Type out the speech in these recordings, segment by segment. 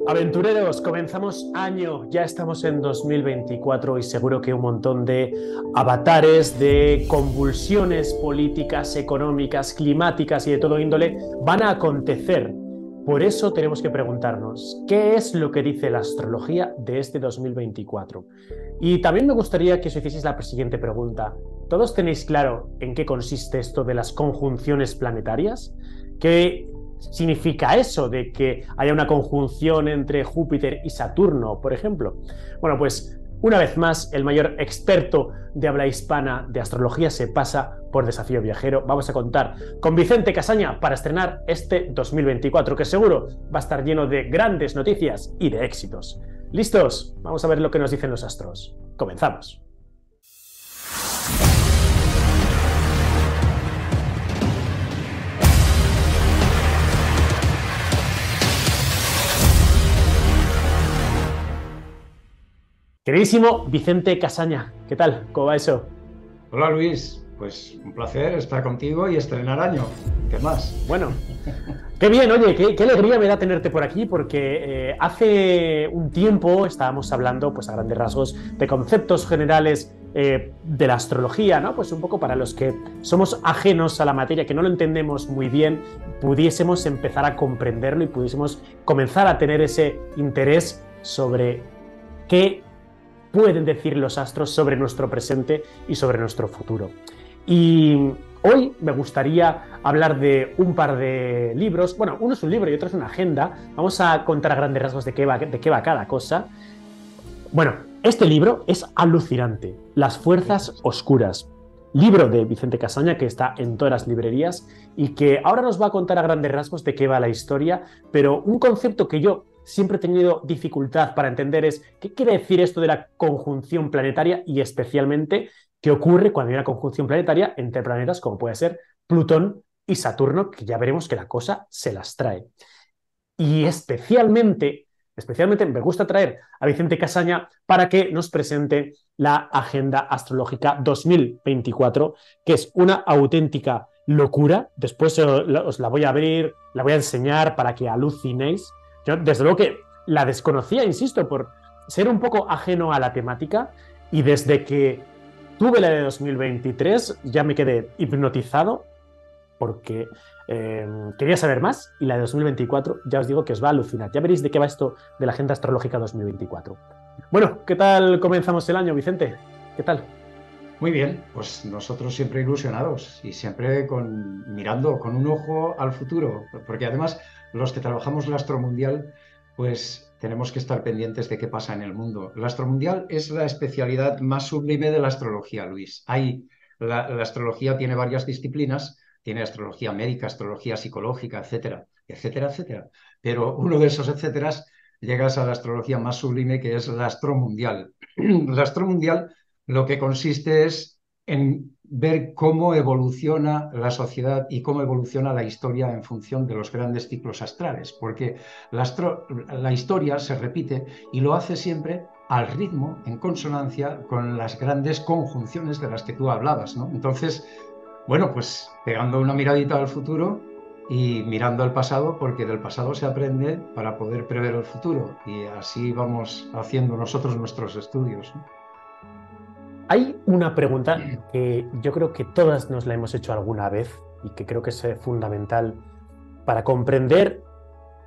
Aventureros, comenzamos año, ya estamos en 2024 y seguro que un montón de avatares, de convulsiones políticas, económicas, climáticas y de todo índole van a acontecer. Por eso tenemos que preguntarnos, ¿qué es lo que dice la astrología de este 2024? Y también me gustaría que os hicieseis la siguiente pregunta. ¿Todos tenéis claro en qué consiste esto de las conjunciones planetarias? ¿Qué significa eso de que haya una conjunción entre Júpiter y Saturno, por ejemplo? Bueno, pues una vez más, el mayor experto de habla hispana de astrología se pasa por Desafío Viajero. Vamos a contar con Vicente Casaña para estrenar este 2024, que seguro va a estar lleno de grandes noticias y de éxitos. ¿Listos? Vamos a ver lo que nos dicen los astros. Comenzamos. Queridísimo Vicente Casaña, ¿qué tal? ¿Cómo va eso? Hola Luis, pues un placer estar contigo y estrenar año. ¿Qué más? Bueno, qué bien, oye, qué alegría me da tenerte por aquí porque hace un tiempo estábamos hablando, pues a grandes rasgos, de conceptos generales de la astrología, ¿no? Pues un poco para los que somos ajenos a la materia, que no lo entendemos muy bien, pudiésemos empezar a comprenderlo y pudiésemos comenzar a tener ese interés sobre qué pueden decir los astros sobre nuestro presente y sobre nuestro futuro. Y hoy me gustaría hablar de un par de libros. Bueno, uno es un libro y otro es una agenda. Vamos a contar a grandes rasgos de qué va cada cosa. Bueno, este libro es alucinante. Las fuerzas oscuras. Libro de Vicente Casaña que está en todas las librerías y que ahora nos va a contar a grandes rasgos de qué va la historia, pero un concepto que yo siempre he tenido dificultad para entender es qué quiere decir esto de la conjunción planetaria y especialmente qué ocurre cuando hay una conjunción planetaria entre planetas como puede ser Plutón y Saturno, que ya veremos que la cosa se las trae. Y especialmente me gusta traer a Vicente Casaña para que nos presente la Agenda Astrológica 2024, que es una auténtica locura. Después os la voy a abrir, la voy a enseñar para que alucinéis. Yo, desde luego que la desconocía, insisto, por ser un poco ajeno a la temática, y desde que tuve la de 2023 ya me quedé hipnotizado porque quería saber más y la de 2024 ya os digo que os va a alucinar. Ya veréis de qué va esto de la Agenda Astrológica 2024. Bueno, ¿qué tal comenzamos el año, Vicente? ¿Qué tal? Muy bien, pues nosotros siempre ilusionados y siempre mirando con un ojo al futuro, porque además los que trabajamos el astromundial, pues tenemos que estar pendientes de qué pasa en el mundo. El astromundial es la especialidad más sublime de la astrología, Luis. La astrología tiene varias disciplinas, tiene astrología médica, astrología psicológica, etcétera, etcétera, etcétera. Pero uno de esos etcéteras llegas a la astrología más sublime que es la astromundial. La astromundial lo que consiste es en ver cómo evoluciona la sociedad y cómo evoluciona la historia en función de los grandes ciclos astrales, porque la historia se repite y lo hace siempre al ritmo, en consonancia con las grandes conjunciones de las que tú hablabas, ¿no? Entonces, bueno, pues pegando una miradita al futuro y mirando al pasado, porque del pasado se aprende para poder prever el futuro y así vamos haciendo nosotros nuestros estudios, ¿no? Hay una pregunta que yo creo que todas nos la hemos hecho alguna vez y que creo que es fundamental para comprender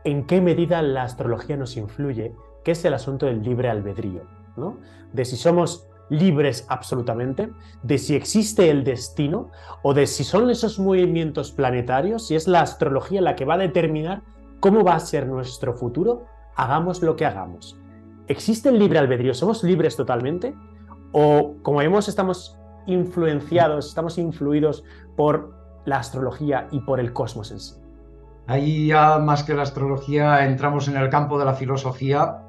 en qué medida la astrología nos influye, que es el asunto del libre albedrío, ¿no? De si somos libres absolutamente, de si existe el destino o de si son esos movimientos planetarios, si es la astrología la que va a determinar cómo va a ser nuestro futuro, hagamos lo que hagamos. ¿Existe el libre albedrío? ¿Somos libres totalmente? ¿O como vemos estamos influenciados, estamos influidos por la astrología y por el cosmos en sí? Ahí ya más que la astrología entramos en el campo de la filosofía,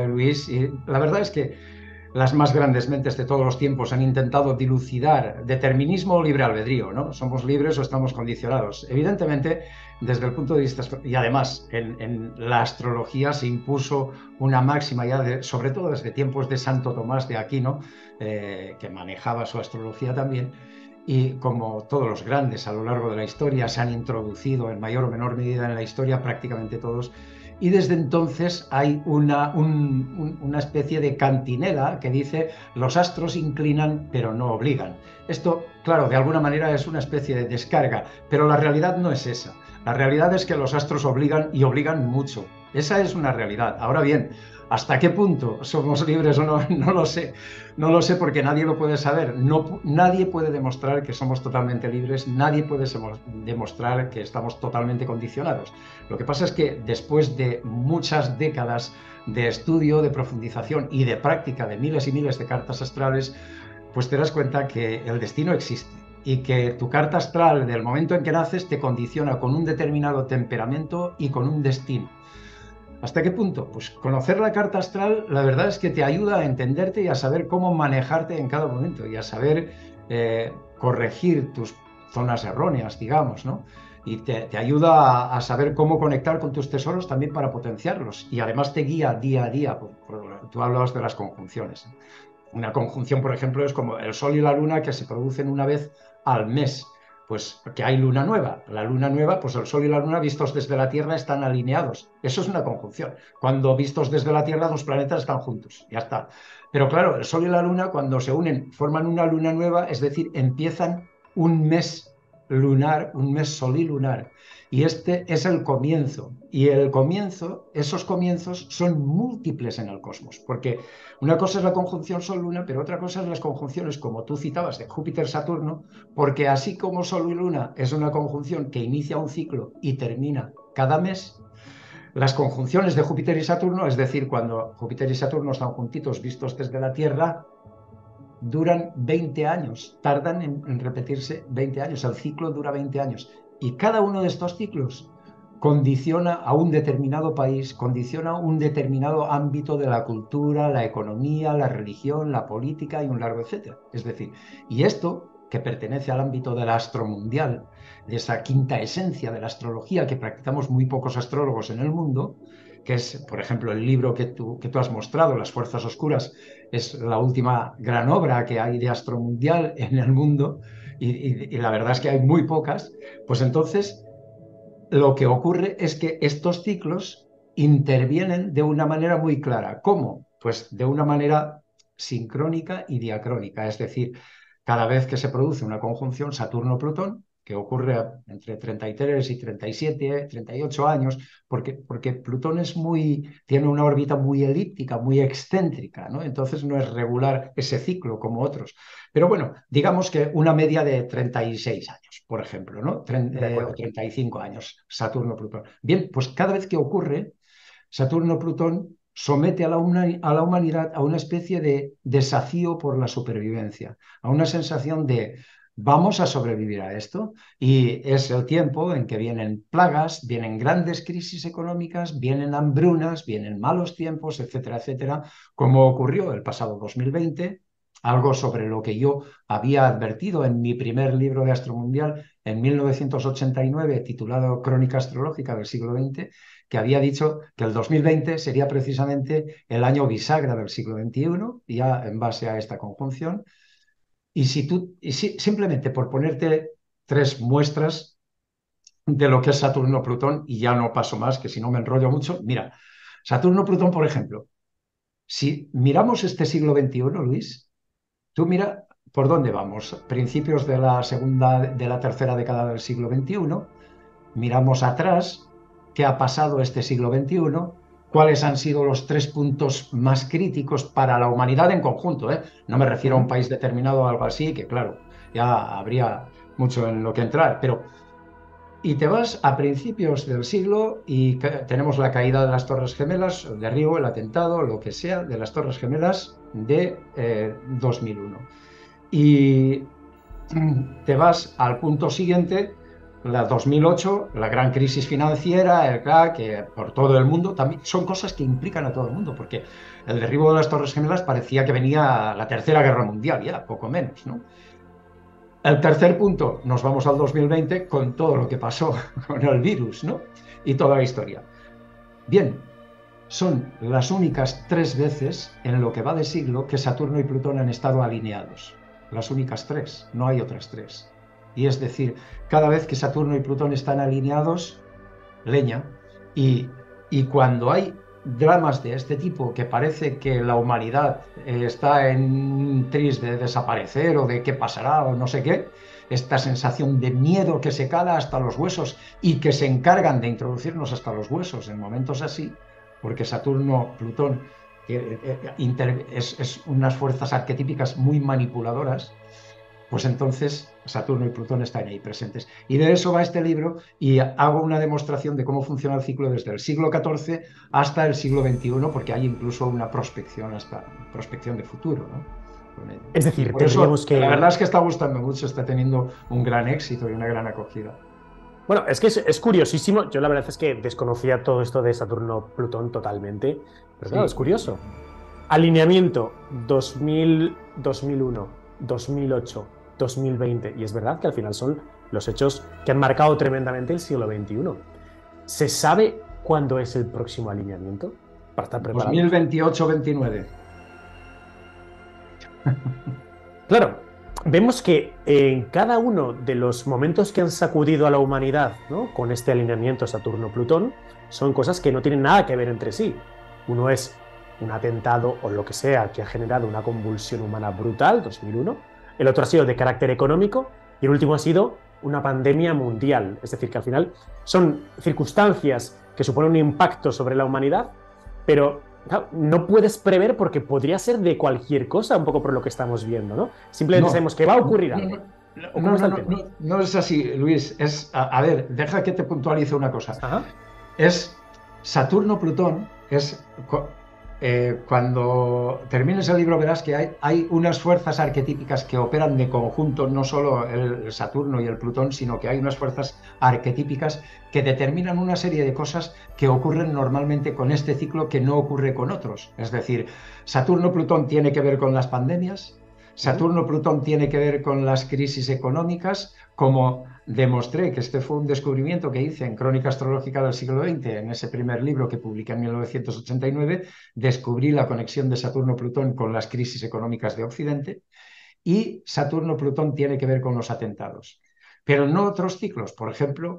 Luis, y la verdad es que las más grandes mentes de todos los tiempos han intentado dilucidar determinismo o libre albedrío, ¿no? ¿Somos libres o estamos condicionados? Evidentemente, desde el punto de vista, y además en la astrología se impuso una máxima ya, sobre todo desde tiempos de Santo Tomás de Aquino, que manejaba su astrología también, y como todos los grandes a lo largo de la historia se han introducido en mayor o menor medida en la historia, prácticamente todos, y desde entonces hay una especie de cantinela que dice los astros inclinan pero no obligan. Esto, claro, de alguna manera es una especie de descarga, pero la realidad no es esa. La realidad es que los astros obligan y obligan mucho. Esa es una realidad. Ahora bien, ¿hasta qué punto somos libres o no? No lo sé. No lo sé porque nadie lo puede saber. No, nadie puede demostrar que somos totalmente libres, nadie puede demostrar que estamos totalmente condicionados. Lo que pasa es que después de muchas décadas de estudio, de profundización y de práctica de miles y miles de cartas astrales, pues te das cuenta que el destino existe y que tu carta astral del momento en que naces te condiciona con un determinado temperamento y con un destino. ¿Hasta qué punto? Pues conocer la carta astral, la verdad es que te ayuda a entenderte y a saber cómo manejarte en cada momento y a saber corregir tus zonas erróneas, digamos, ¿no? Y te ayuda a saber cómo conectar con tus tesoros también para potenciarlos. Y además te guía día a día. Tú hablabas de las conjunciones. Una conjunción, por ejemplo, es como el Sol y la Luna que se producen una vez al mes. Pues que hay luna nueva. La luna nueva, pues el Sol y la Luna vistos desde la Tierra están alineados. Eso es una conjunción. Cuando vistos desde la Tierra, dos planetas están juntos. Ya está. Pero claro, el Sol y la Luna, cuando se unen, forman una luna nueva, es decir, empiezan un mes lunar, un mes solilunar. Y este es el comienzo. Y el comienzo, esos comienzos son múltiples en el cosmos. Porque una cosa es la conjunción Sol-Luna, pero otra cosa es las conjunciones, como tú citabas, de Júpiter-Saturno, porque así como Sol y Luna es una conjunción que inicia un ciclo y termina cada mes, las conjunciones de Júpiter y Saturno, es decir, cuando Júpiter y Saturno están juntitos vistos desde la Tierra, duran 20 años, tardan en repetirse 20 años, el ciclo dura 20 años. Y cada uno de estos ciclos condiciona a un determinado país, condiciona un determinado ámbito de la cultura, la economía, la religión, la política y un largo etcétera. Es decir, y esto, que pertenece al ámbito de la astromundial, de esa quinta esencia de la astrología que practicamos muy pocos astrólogos en el mundo, que es, por ejemplo, el libro que tú has mostrado, Las Fuerzas Oscuras, es la última gran obra que hay de astromundial en el mundo, y la verdad es que hay muy pocas, pues entonces lo que ocurre es que estos ciclos intervienen de una manera muy clara. ¿Cómo? Pues de una manera sincrónica y diacrónica, es decir, cada vez que se produce una conjunción Saturno-Plutón, que ocurre entre 33 y 37, 38 años, porque Plutón tiene una órbita muy elíptica, muy excéntrica, ¿no? Entonces no es regular ese ciclo como otros. Pero bueno, digamos que una media de 36 años, por ejemplo, ¿no? O 35 años, Saturno-Plutón. Bien, pues cada vez que ocurre, Saturno-Plutón somete a la humanidad a una especie de desafío por la supervivencia, a una sensación de vamos a sobrevivir a esto, y es el tiempo en que vienen plagas, vienen grandes crisis económicas, vienen hambrunas, vienen malos tiempos, etcétera, etcétera, como ocurrió el pasado 2020, algo sobre lo que yo había advertido en mi primer libro de Astromundial en 1989, titulado Crónica Astrológica del siglo XX, que había dicho que el 2020 sería precisamente el año bisagra del siglo XXI, ya en base a esta conjunción. Y simplemente por ponerte tres muestras de lo que es Saturno-Plutón, y ya no paso más, que si no me enrollo mucho, mira, Saturno-Plutón, por ejemplo, si miramos este siglo XXI, Luis, tú mira por dónde vamos. Principios de la tercera década del siglo XXI, miramos atrás, qué ha pasado este siglo XXI, cuáles han sido los 3 puntos más críticos para la humanidad en conjunto, ¿eh? No me refiero a un país determinado o algo así, que claro, ya habría mucho en lo que entrar, pero... Y te vas a principios del siglo y tenemos la caída de las Torres Gemelas, el derribo, el atentado, lo que sea, de las Torres Gemelas de 2001. Y te vas al punto siguiente, la 2008, la gran crisis financiera, el crack, que por todo el mundo, también son cosas que implican a todo el mundo, porque el derribo de las Torres Gemelas parecía que venía la Tercera Guerra Mundial, ya, poco menos, ¿no? El tercer punto, nos vamos al 2020 con todo lo que pasó con el virus, ¿no? Y toda la historia. Bien, son las únicas 3 veces en lo que va de siglo que Saturno y Plutón han estado alineados. las únicas tres, no hay otras tres. Y es decir, cada vez que Saturno y Plutón están alineados, leña. Y, y cuando hay dramas de este tipo que parece que la humanidad está en un tris de desaparecer o de qué pasará o no sé qué, esta sensación de miedo que se cala hasta los huesos y que se encargan de introducirnos hasta los huesos en momentos así, porque Saturno, Plutón, es unas fuerzas arquetípicas muy manipuladoras, pues entonces Saturno y Plutón están ahí presentes. Y de eso va este libro y hago una demostración de cómo funciona el ciclo desde el siglo XIV hasta el siglo XXI, porque hay incluso una prospección, hasta prospección de futuro, ¿no? Es Y decir, por eso, tendríamos la que... verdad es que está gustando mucho, está teniendo un gran éxito y una gran acogida. Bueno, es que es curiosísimo. Yo la verdad es que desconocía todo esto de Saturno-Plutón totalmente, pero claro, es Sí, curioso. Alineamiento 2000, 2001, 2008, 2020. Y es verdad que al final son los hechos que han marcado tremendamente el siglo XXI. ¿Se sabe cuándo es el próximo alineamiento para estar preparados? 2028-29. Claro, vemos que en cada uno de los momentos que han sacudido a la humanidad, ¿no? Con este alineamiento Saturno-Plutón, son cosas que no tienen nada que ver entre sí. Uno es un atentado o lo que sea que ha generado una convulsión humana brutal, 2001. El otro ha sido de carácter económico y el último ha sido una pandemia mundial. Es decir, que al final son circunstancias que suponen un impacto sobre la humanidad, pero claro, no puedes prever porque podría ser de cualquier cosa, un poco por lo que estamos viendo, ¿no? Simplemente No, sabemos que va a ocurrir no, algo. no, ¿O no, cómo está no, el no, tema? no, no es así, Luis. A ver, deja que te puntualice una cosa. Ajá. Es Saturno-Plutón, cuando termines el libro verás que hay unas fuerzas arquetípicas que operan de conjunto, no solo el Saturno y el Plutón, sino que hay unas fuerzas arquetípicas que determinan una serie de cosas que ocurren normalmente con este ciclo que no ocurre con otros. Es decir, Saturno-Plutón tiene que ver con las pandemias, Saturno-Plutón tiene que ver con las crisis económicas, como demostré que este fue un descubrimiento que hice en Crónica Astrológica del siglo XX, en ese primer libro que publiqué en 1989, descubrí la conexión de Saturno-Plutón con las crisis económicas de Occidente, y Saturno-Plutón tiene que ver con los atentados. Pero no otros ciclos, por ejemplo,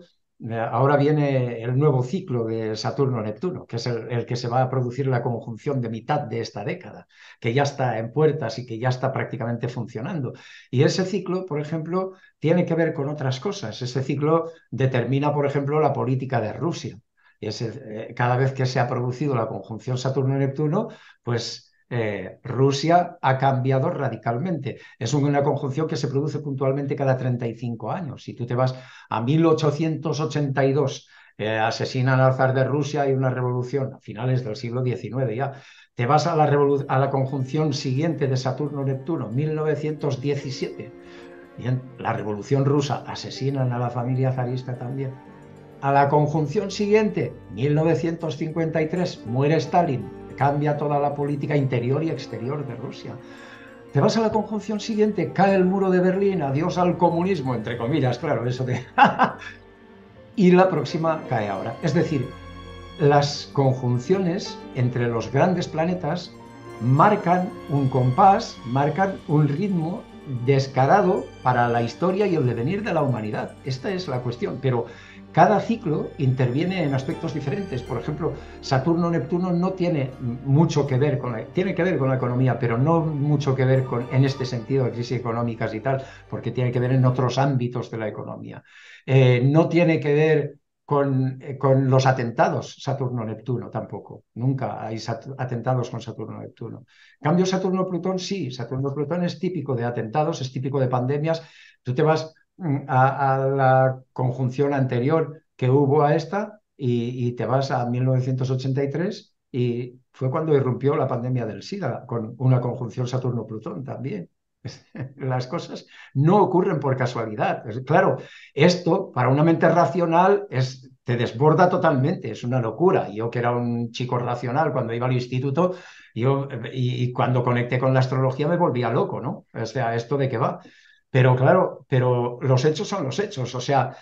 ahora viene el nuevo ciclo de Saturno-Neptuno, que es el que se va a producir la conjunción de mitad de esta década, que ya está en puertas y que ya está prácticamente funcionando. Y ese ciclo, por ejemplo, tiene que ver con otras cosas. Ese ciclo determina, por ejemplo, la política de Rusia. Cada vez que se ha producido la conjunción Saturno-Neptuno, pues Rusia ha cambiado radicalmente. Es una conjunción que se produce puntualmente cada 35 años. Si tú te vas a 1882, asesinan al zar de Rusia y una revolución a finales del siglo XIX ya. Te vas a la conjunción siguiente de Saturno-Neptuno, 1917. Bien, la revolución rusa, asesinan a la familia zarista también. A la conjunción siguiente, 1953, muere Stalin, cambia toda la política interior y exterior de Rusia. Te vas a la conjunción siguiente, cae el muro de Berlín, adiós al comunismo, entre comillas, claro, eso de... y la próxima cae ahora. Es decir, las conjunciones entre los grandes planetas marcan un compás, marcan un ritmo descarado para la historia y el devenir de la humanidad. Esta es la cuestión, pero cada ciclo interviene en aspectos diferentes. Por ejemplo, Saturno-Neptuno no tiene mucho que ver tiene que ver con la economía, pero no mucho que ver en este sentido de crisis económicas y tal, porque tiene que ver en otros ámbitos de la economía. No tiene que ver con los atentados Saturno-Neptuno tampoco. Nunca hay atentados con Saturno-Neptuno. Cambio Saturno-Plutón, sí. Saturno-Plutón es típico de atentados, es típico de pandemias. Tú te vas a la conjunción anterior que hubo a esta y te vas a 1983 y fue cuando irrumpió la pandemia del SIDA con una conjunción Saturno-Plutón también. Las cosas no ocurren por casualidad. Claro, esto para una mente racional te desborda totalmente, es una locura. Yo que era un chico racional cuando iba al instituto, y cuando conecté con la astrología me volvía loco, ¿no? O sea, ¿esto de qué va? Pero claro, pero los hechos son los hechos. O sea,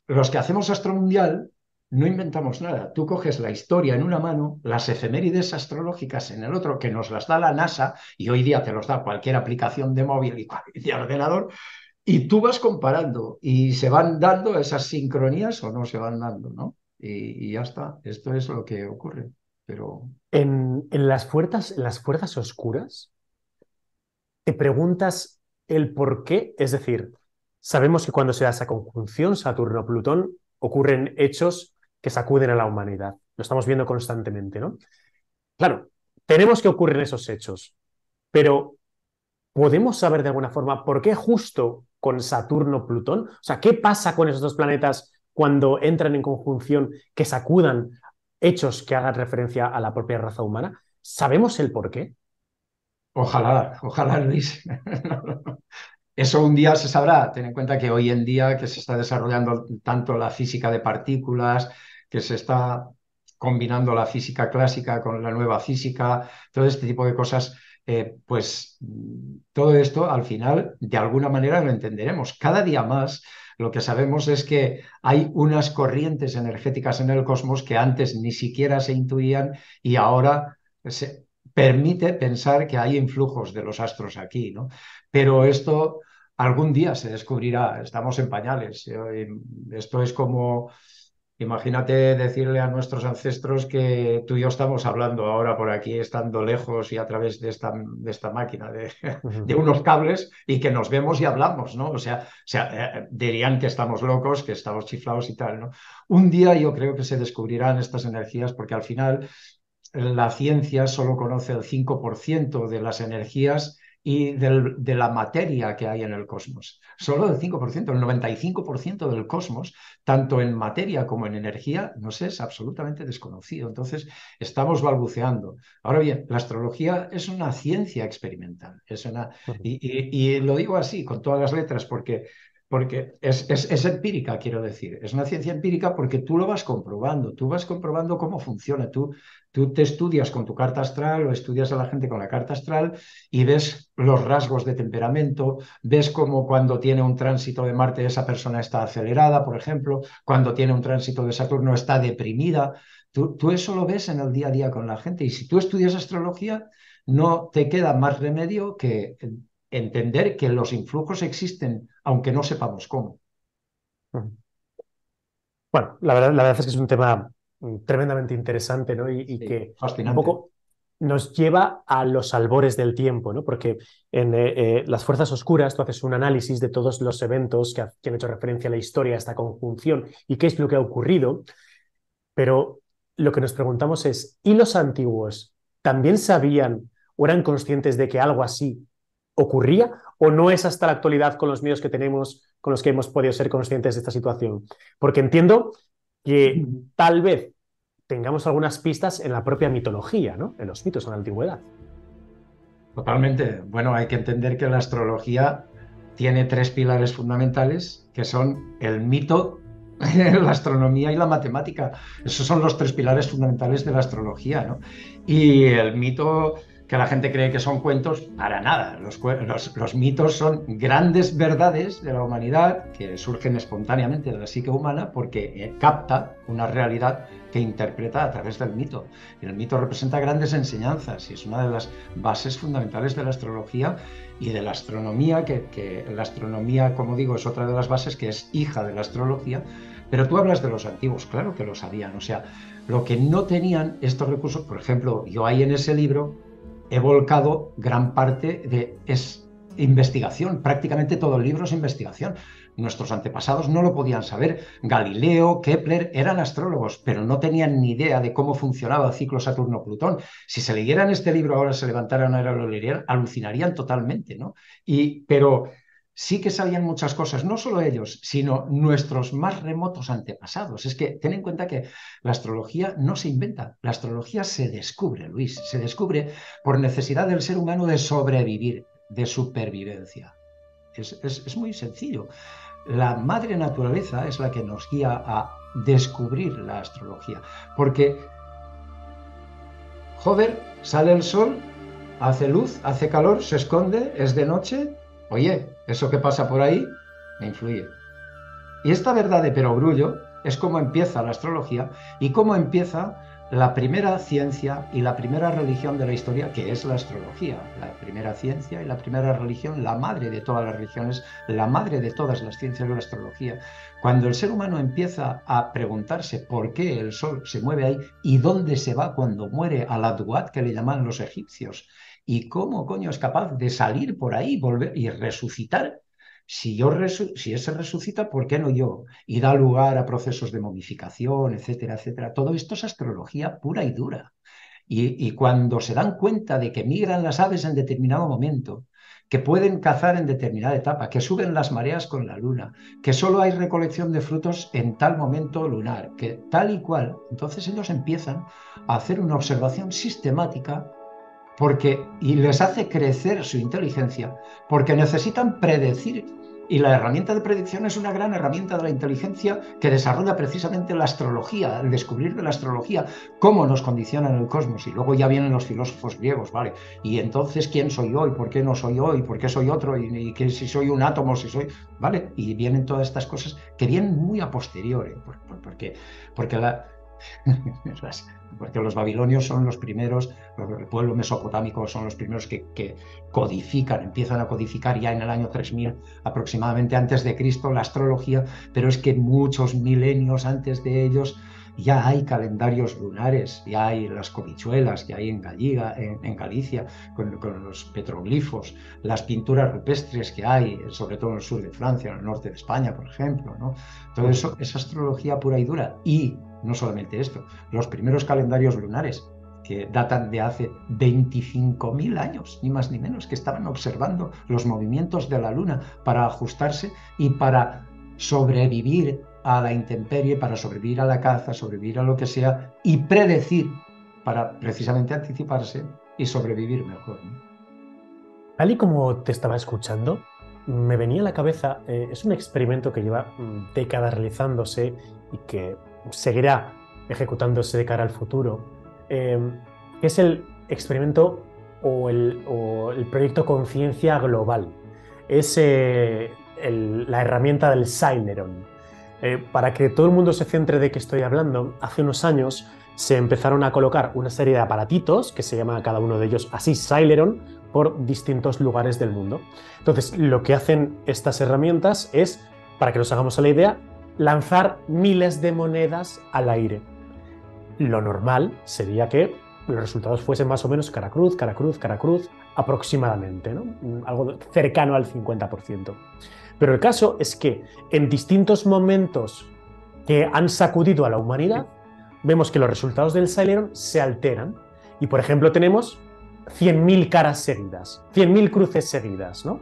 los que hacemos astromundial no inventamos nada. Tú coges la historia en una mano, las efemérides astrológicas en el otro, que nos las da la NASA, y hoy día te los da cualquier aplicación de móvil y cualquier ordenador, y tú vas comparando, y se van dando esas sincronías o no se van dando, ¿no? Y ya está. Esto es lo que ocurre. Pero En las fuerzas oscuras, te preguntas el por qué, es decir, sabemos que cuando se da esa conjunción Saturno-Plutón ocurren hechos que sacuden a la humanidad. Lo estamos viendo constantemente, ¿no? Claro, tenemos que ocurrir esos hechos, pero ¿podemos saber de alguna forma por qué justo con Saturno-Plutón? O sea, ¿qué pasa con esos dos planetas cuando entran en conjunción que sacudan hechos que hagan referencia a la propia raza humana? ¿Sabemos el por qué? ojalá, ojalá, Luis. Eso un día se sabrá. Ten en cuenta que hoy en día que se está desarrollando tanto la física de partículas, que se está combinando la física clásica con la nueva física, todo este tipo de cosas, pues todo esto al final de alguna manera lo entenderemos. Cada día más lo que sabemos es que hay unas corrientes energéticas en el cosmos que antes ni siquiera se intuían y ahora se permite pensar que hay influjos de los astros aquí, ¿no? Pero esto algún día se descubrirá, estamos en pañales. Esto es como, imagínate decirle a nuestros ancestros que tú y yo estamos hablando ahora por aquí, estando lejos y a través de esta máquina, de Ujú. unos cables, y que nos vemos y hablamos, ¿no? Dirían que estamos locos, que estamos chiflados y tal, ¿no? Un día yo creo que se descubrirán estas energías porque al final la ciencia solo conoce el 5% de las energías y de la materia que hay en el cosmos. Solo el 5%, el 95% del cosmos, tanto en materia como en energía, nos es absolutamente desconocido. Entonces, estamos balbuceando. Ahora bien, la astrología es una ciencia experimental. Ujú. Y lo digo así, con todas las letras, porque es empírica, quiero decir. Es una ciencia empírica porque tú vas comprobando cómo funciona. Tú te estudias con tu carta astral o estudias a la gente con la carta astral y ves los rasgos de temperamento, ves cómo cuando tiene un tránsito de Marte esa persona está acelerada, por ejemplo, cuando tiene un tránsito de Saturno está deprimida. Tú eso lo ves en el día a día con la gente y si tú estudias astrología, no te queda más remedio que entender que los influjos existen, aunque no sepamos cómo. Ujú. Bueno, la verdad es que es un tema tremendamente interesante, ¿no? Y Sí, que un fascinante. poco nos lleva a los albores del tiempo, ¿no? Porque en las fuerzas oscuras tú haces un análisis de todos los eventos que han hecho referencia a la historia, a esta conjunción y qué es lo que ha ocurrido, pero lo que nos preguntamos es, ¿y los antiguos también sabían o eran conscientes de que algo así ocurría? ¿O no es hasta la actualidad con los medios que tenemos con los que hemos podido ser conscientes de esta situación? Porque entiendo que tal vez tengamos algunas pistas en la propia mitología, ¿no? En los mitos en la antigüedad. Totalmente. Bueno, hay que entender que la astrología tiene tres pilares fundamentales, que son el mito, la astronomía y la matemática. Esos son los tres pilares fundamentales de la astrología, ¿no? Y el mito, que la gente cree que son cuentos, para nada. Los mitos son grandes verdades de la humanidad que surgen espontáneamente de la psique humana porque capta una realidad que interpreta a través del mito. Y el mito representa grandes enseñanzas y es una de las bases fundamentales de la astrología y de la astronomía, que la astronomía, como digo, es otra de las bases que es hija de la astrología. Pero tú hablas de los antiguos, claro que lo sabían. O sea, lo que no tenían estos recursos, por ejemplo, yo ahí en ese libro he volcado gran parte de investigación, prácticamente todo el libro es investigación. Nuestros antepasados no lo podían saber. Galileo, Kepler eran astrólogos, pero no tenían ni idea de cómo funcionaba el ciclo Saturno-Plutón. Si se leyeran este libro ahora, se levantaran ahora, lo leerían, alucinarían totalmente, ¿no? Pero sí que sabían muchas cosas, no solo ellos, sino nuestros más remotos antepasados. Es que ten en cuenta que la astrología no se inventa, la astrología se descubre, Luis, se descubre por necesidad del ser humano de sobrevivir, de supervivencia. Es muy sencillo. La madre naturaleza es la que nos guía a descubrir la astrología, porque, joder, sale el sol, hace luz, hace calor, se esconde, es de noche. Oye, eso que pasa por ahí me influye. Y esta verdad de perogrullo es cómo empieza la astrología y cómo empieza la primera ciencia y la primera religión de la historia, que es la astrología. La primera ciencia y la primera religión, la madre de todas las religiones, la madre de todas las ciencias de la astrología. Cuando el ser humano empieza a preguntarse por qué el sol se mueve ahí y dónde se va cuando muere, a la Duat, que le llaman los egipcios, y cómo coño es capaz de salir por ahí, volver y resucitar. Si ese resucita, ¿por qué no yo? Y da lugar a procesos de momificación, etcétera, etcétera. Todo esto es astrología pura y dura. Y cuando se dan cuenta de que migran las aves en determinado momento, que pueden cazar en determinada etapa, que suben las mareas con la luna, que solo hay recolección de frutos en tal momento lunar, que tal y cual, entonces ellos empiezan a hacer una observación sistemática y les hace crecer su inteligencia, porque necesitan predecir. Y la herramienta de predicción es una gran herramienta de la inteligencia que desarrolla precisamente la astrología, el descubrir de la astrología, cómo nos condiciona en el cosmos. Y luego ya vienen los filósofos griegos, ¿vale? Y entonces, ¿quién soy yo? ¿Y por qué no soy yo? ¿Y por qué soy otro? ¿Y que si soy un átomo? Si soy... ¿Vale? Y vienen todas estas cosas que vienen muy a posteriori, porque la... porque los babilonios son los primeros, el pueblo mesopotámico son los primeros que codifican, empiezan a codificar ya en el año 3000 aproximadamente antes de Cristo la astrología, pero es que muchos milenios antes de ellos ya hay calendarios lunares, ya hay las covichuelas que hay en Galicia, con los petroglifos, las pinturas rupestres que hay, sobre todo en el sur de Francia, en el norte de España, por ejemplo, ¿no? Todo eso es astrología pura y dura. Y no solamente esto, los primeros calendarios lunares que datan de hace 25.000 años, ni más ni menos, que estaban observando los movimientos de la luna para ajustarse y para sobrevivir a la intemperie, para sobrevivir a la caza, sobrevivir a lo que sea y predecir para precisamente anticiparse y sobrevivir mejor, ¿no? Tal y como te estaba escuchando, me venía a la cabeza, es un experimento que lleva décadas realizándose y que seguirá ejecutándose de cara al futuro, que es el experimento o el proyecto Conciencia Global. Es la herramienta del Celeron. Para que todo el mundo se centre de qué estoy hablando, hace unos años se empezaron a colocar una serie de aparatitos, que se llama cada uno de ellos así Celeron, por distintos lugares del mundo. Entonces, lo que hacen estas herramientas es, para que nos hagamos a la idea, lanzar miles de monedas al aire. Lo normal sería que los resultados fuesen más o menos cara cruz, cara cruz, cara cruz, aproximadamente, ¿no? Algo cercano al 50%. Pero el caso es que en distintos momentos que han sacudido a la humanidad, vemos que los resultados del Celeron se alteran. Y, por ejemplo, tenemos 100.000 caras seguidas, 100.000 cruces seguidas, ¿no?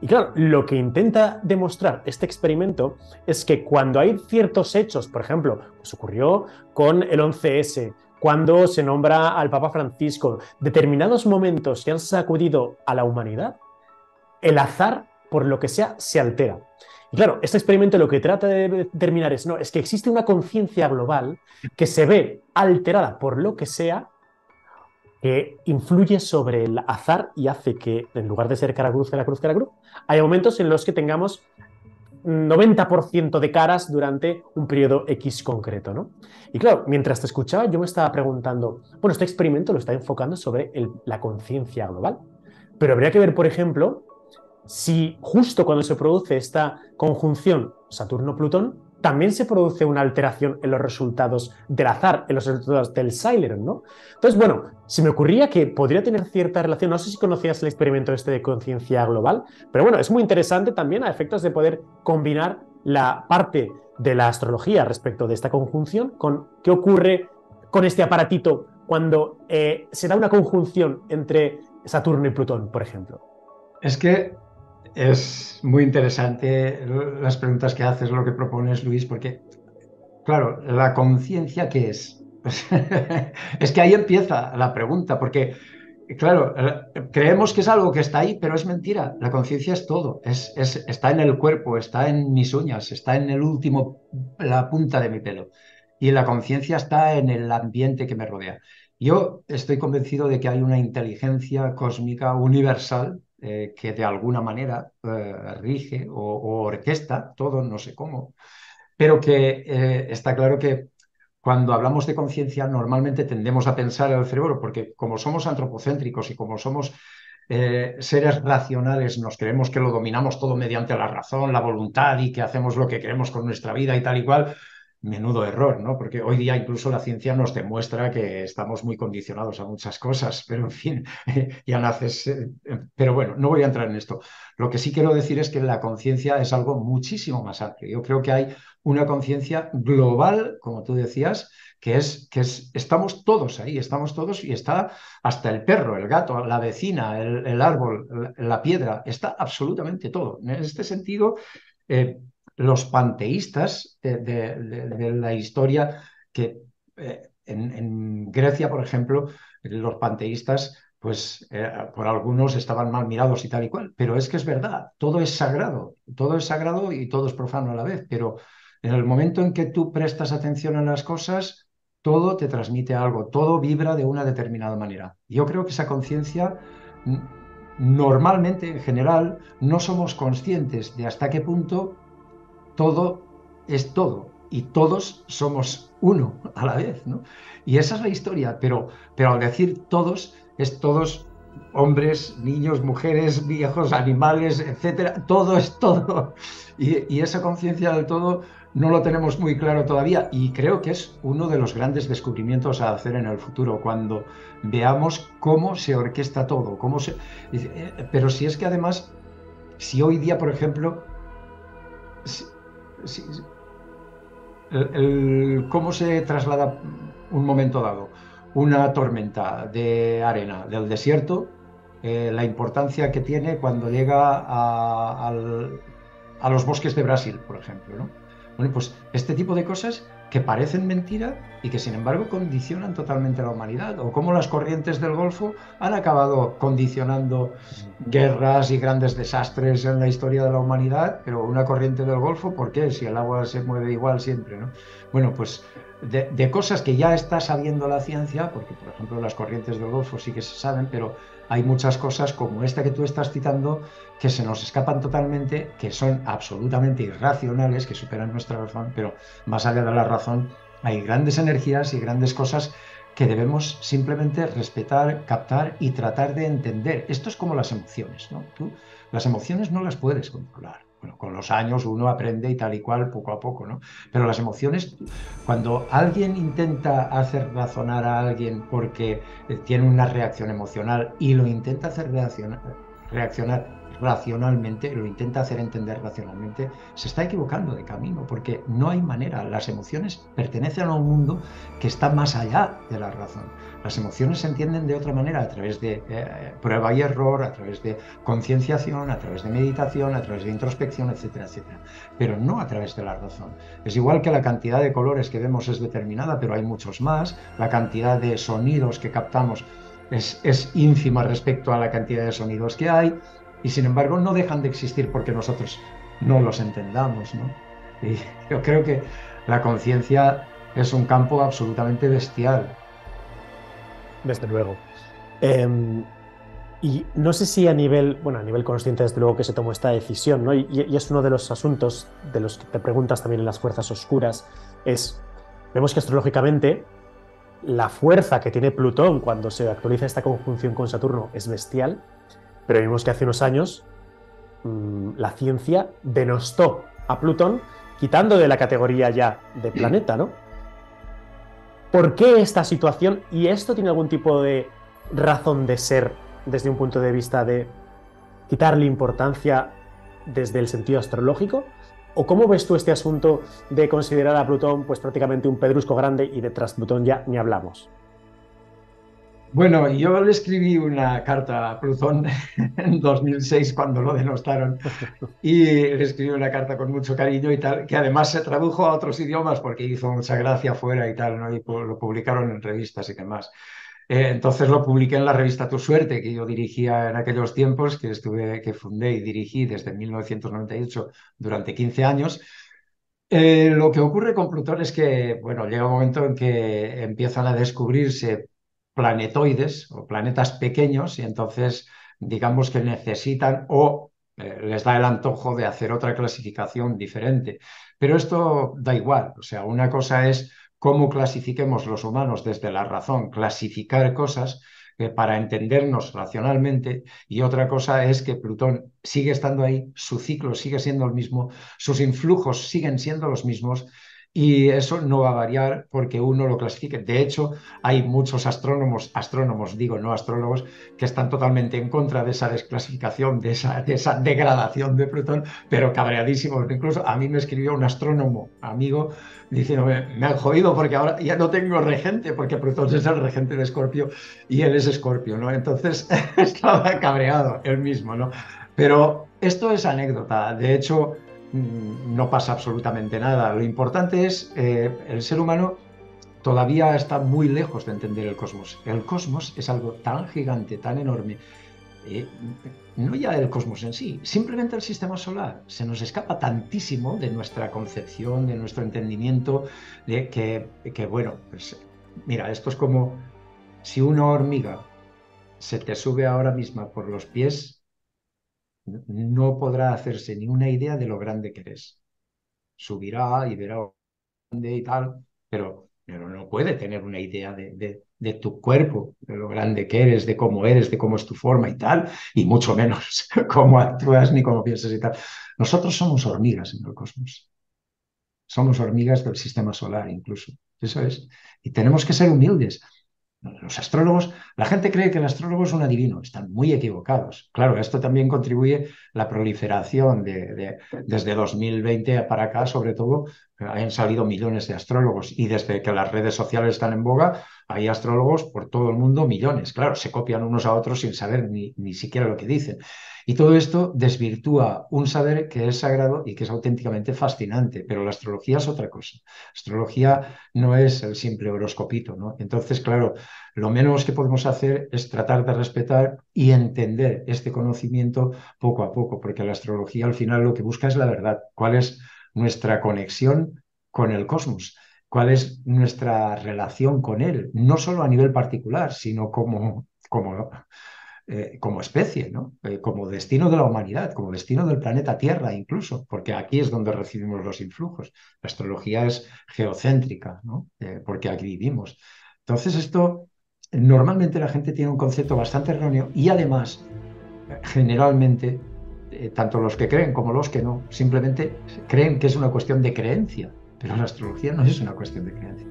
Y claro, lo que intenta demostrar este experimento es que cuando hay ciertos hechos, por ejemplo, pues ocurrió con el 11S, cuando se nombra al Papa Francisco, determinados momentos que han sacudido a la humanidad, el azar, por lo que sea, se altera. Y claro, este experimento lo que trata de determinar es que existe una conciencia global que se ve alterada por lo que sea, que influye sobre el azar y hace que, en lugar de ser cara cruz, cara cruz, cara cruz, haya momentos en los que tengamos 90% de caras durante un periodo X concreto, ¿no? Y claro, mientras te escuchaba, yo me estaba preguntando, bueno, este experimento lo está enfocando sobre la conciencia global, pero habría que ver, por ejemplo, si justo cuando se produce esta conjunción Saturno-Plutón, también se produce una alteración en los resultados del azar, en los resultados del Celeron, ¿no? Entonces, bueno, se me ocurría que podría tener cierta relación, no sé si conocías el experimento este de conciencia global, pero bueno, es muy interesante también a efectos de poder combinar la parte de la astrología respecto de esta conjunción con qué ocurre con este aparatito cuando se da una conjunción entre Saturno y Plutón, por ejemplo. Es que es muy interesante las preguntas que haces, lo que propones, Luis, porque, claro, la conciencia, ¿qué es? Pues, es que ahí empieza la pregunta, porque, claro, creemos que es algo que está ahí, pero es mentira. La conciencia es todo, está en el cuerpo, está en mis uñas, está en la punta de mi pelo. Y la conciencia está en el ambiente que me rodea. Yo estoy convencido de que hay una inteligencia cósmica universal que de alguna manera rige o orquesta todo, no sé cómo, pero que está claro que cuando hablamos de conciencia normalmente tendemos a pensar en el cerebro, porque como somos antropocéntricos y como somos seres racionales, nos creemos que lo dominamos todo mediante la razón, la voluntad y que hacemos lo que queremos con nuestra vida y tal y cual. Menudo error, ¿no? Porque hoy día incluso la ciencia nos demuestra que estamos muy condicionados a muchas cosas, pero en fin, ya naces. Pero bueno, no voy a entrar en esto. Lo que sí quiero decir es que la conciencia es algo muchísimo más amplio. Yo creo que hay una conciencia global, como tú decías, estamos todos ahí, estamos todos y está hasta el perro, el gato, la vecina, el árbol, la piedra, está absolutamente todo. En este sentido, eh, los panteístas de la historia, que en Grecia, por ejemplo, los panteístas, pues por algunos estaban mal mirados y tal y cual, pero es que es verdad, todo es sagrado y todo es profano a la vez, pero en el momento en que tú prestas atención a las cosas, todo te transmite algo, todo vibra de una determinada manera. Yo creo que esa conciencia, normalmente, en general, no somos conscientes de hasta qué punto todo es todo y todos somos uno a la vez, ¿no? Y esa es la historia, pero al decir todos, es todos, hombres, niños, mujeres, viejos, animales, etcétera, todo es todo. Y esa conciencia del todo no lo tenemos muy claro todavía y creo que es uno de los grandes descubrimientos a hacer en el futuro, cuando veamos cómo se orquesta todo, pero si es que además, si hoy día, por ejemplo, si, si- cómo se traslada un momento dado una tormenta de arena del desierto, la importancia que tiene cuando llega a los bosques de Brasil, por ejemplo, ¿no? Bueno, pues este tipo de cosas que parecen mentira y que sin embargo condicionan totalmente a la humanidad, o cómo las corrientes del Golfo han acabado condicionando guerras y grandes desastres en la historia de la humanidad, pero una corriente del Golfo, ¿por qué? Si el agua se mueve igual siempre, ¿no? Bueno, pues de cosas que ya está sabiendo la ciencia, porque por ejemplo las corrientes del Golfo sí que se saben, pero hay muchas cosas como esta que tú estás citando que se nos escapan totalmente, que son absolutamente irracionales, que superan nuestra razón, pero más allá de la razón hay grandes energías y grandes cosas que debemos simplemente respetar, captar y tratar de entender. Esto es como las emociones, ¿no? Tú las emociones no las puedes controlar. Bueno, con los años uno aprende y tal y cual, poco a poco, ¿no? Pero las emociones, cuando alguien intenta hacer razonar a alguien porque tiene una reacción emocional y lo intenta hacer reaccionar racionalmente, lo intenta hacer entender racionalmente, se está equivocando de camino, porque no hay manera. Las emociones pertenecen a un mundo que está más allá de la razón. Las emociones se entienden de otra manera, a través de prueba y error, a través de concienciación, a través de meditación, a través de introspección, etcétera, etcétera, pero no a través de la razón. Es igual que la cantidad de colores que vemos es determinada, pero hay muchos más, la cantidad de sonidos que captamos es ínfima respecto a la cantidad de sonidos que hay, y sin embargo no dejan de existir porque nosotros no los entendamos, ¿no? Y yo creo que la conciencia es un campo absolutamente bestial. Desde luego. Em, y no sé si bueno, a nivel consciente, desde luego que se tomó esta decisión, ¿no? Y es uno de los asuntos de los que te preguntas también en las fuerzas oscuras, vemos que astrológicamente la fuerza que tiene Plutón cuando se actualiza esta conjunción con Saturno es bestial, pero vimos que hace unos años la ciencia denostó a Plutón, quitando de la categoría ya de planeta, ¿no? ¿Por qué esta situación? ¿Y esto tiene algún tipo de razón de ser desde un punto de vista de quitarle importancia desde el sentido astrológico? ¿O cómo ves tú este asunto de considerar a Plutón pues prácticamente un pedrusco grande y detrás de Plutón ya ni hablamos? Bueno, yo le escribí una carta a Plutón en 2006 cuando lo denostaron, y le escribí una carta con mucho cariño y tal, que además se tradujo a otros idiomas porque hizo mucha gracia afuera y tal, ¿no? Y lo publicaron en revistas y demás. Entonces lo publiqué en la revista Tu Suerte, que yo dirigía en aquellos tiempos, que fundé y dirigí desde 1998 durante 15 años. Lo que ocurre con Plutón es que, bueno, llega un momento en que empiezan a descubrirse planetoides o planetas pequeños y entonces digamos que necesitan o les da el antojo de hacer otra clasificación diferente. Pero esto da igual, o sea, una cosa es cómo clasifiquemos los humanos desde la razón, clasificar cosas para entendernos racionalmente, y otra cosa es que Plutón sigue estando ahí, su ciclo sigue siendo el mismo, sus influjos siguen siendo los mismos. Y eso no va a variar porque uno lo clasifique. De hecho, hay muchos astrónomos digo, no astrólogos, que están totalmente en contra de esa desclasificación, de esa degradación de Plutón, pero cabreadísimos. Incluso a mí me escribió un astrónomo amigo diciéndome, me han jodido porque ahora ya no tengo regente, porque Plutón es el regente de Escorpio y él es Escorpio, ¿no? Entonces estaba cabreado él mismo, ¿no? Pero esto es anécdota. De hecho, no pasa absolutamente nada. Lo importante es, el ser humano todavía está muy lejos de entender el cosmos. El cosmos es algo tan gigante, tan enorme. eh, no ya el cosmos en sí, simplemente el sistema solar. Se nos escapa tantísimo de nuestra concepción, de nuestro entendimiento, bueno, pues mira, esto es como si una hormiga se te sube ahora misma por los pies, no podrá hacerse ni una idea de lo grande que eres. Subirá y verá grande y tal, pero no puede tener una idea de tu cuerpo, de lo grande que eres, de cómo es tu forma y tal, y mucho menos cómo actúas ni cómo piensas y tal. Nosotros somos hormigas en el cosmos, somos hormigas del sistema solar incluso, eso es, y tenemos que ser humildes. Los astrólogos, la gente cree que el astrólogo es un adivino, están muy equivocados. Claro, esto también contribuye la proliferación desde 2020 para acá, sobre todo, han salido millones de astrólogos y desde que las redes sociales están en boga, hay astrólogos por todo el mundo, millones. Claro, se copian unos a otros sin saber ni siquiera lo que dicen. Y todo esto desvirtúa un saber que es sagrado y que es auténticamente fascinante, pero la astrología es otra cosa. La astrología no es el simple horoscopito, ¿no? Entonces, claro, lo menos que podemos hacer es tratar de respetar y entender este conocimiento poco a poco, porque la astrología al final lo que busca es la verdad. ¿Cuál es nuestra conexión con el cosmos? ¿Cuál es nuestra relación con él? No solo a nivel particular, sino como especie, ¿no? Como destino de la humanidad, como destino del planeta Tierra incluso, porque aquí es donde recibimos los influjos. La astrología es geocéntrica, ¿no? Porque aquí vivimos. Entonces esto, normalmente la gente tiene un concepto bastante erróneo y además, generalmente, tanto los que creen como los que no, simplemente creen que es una cuestión de creencia, pero la astrología no es una cuestión de creencia.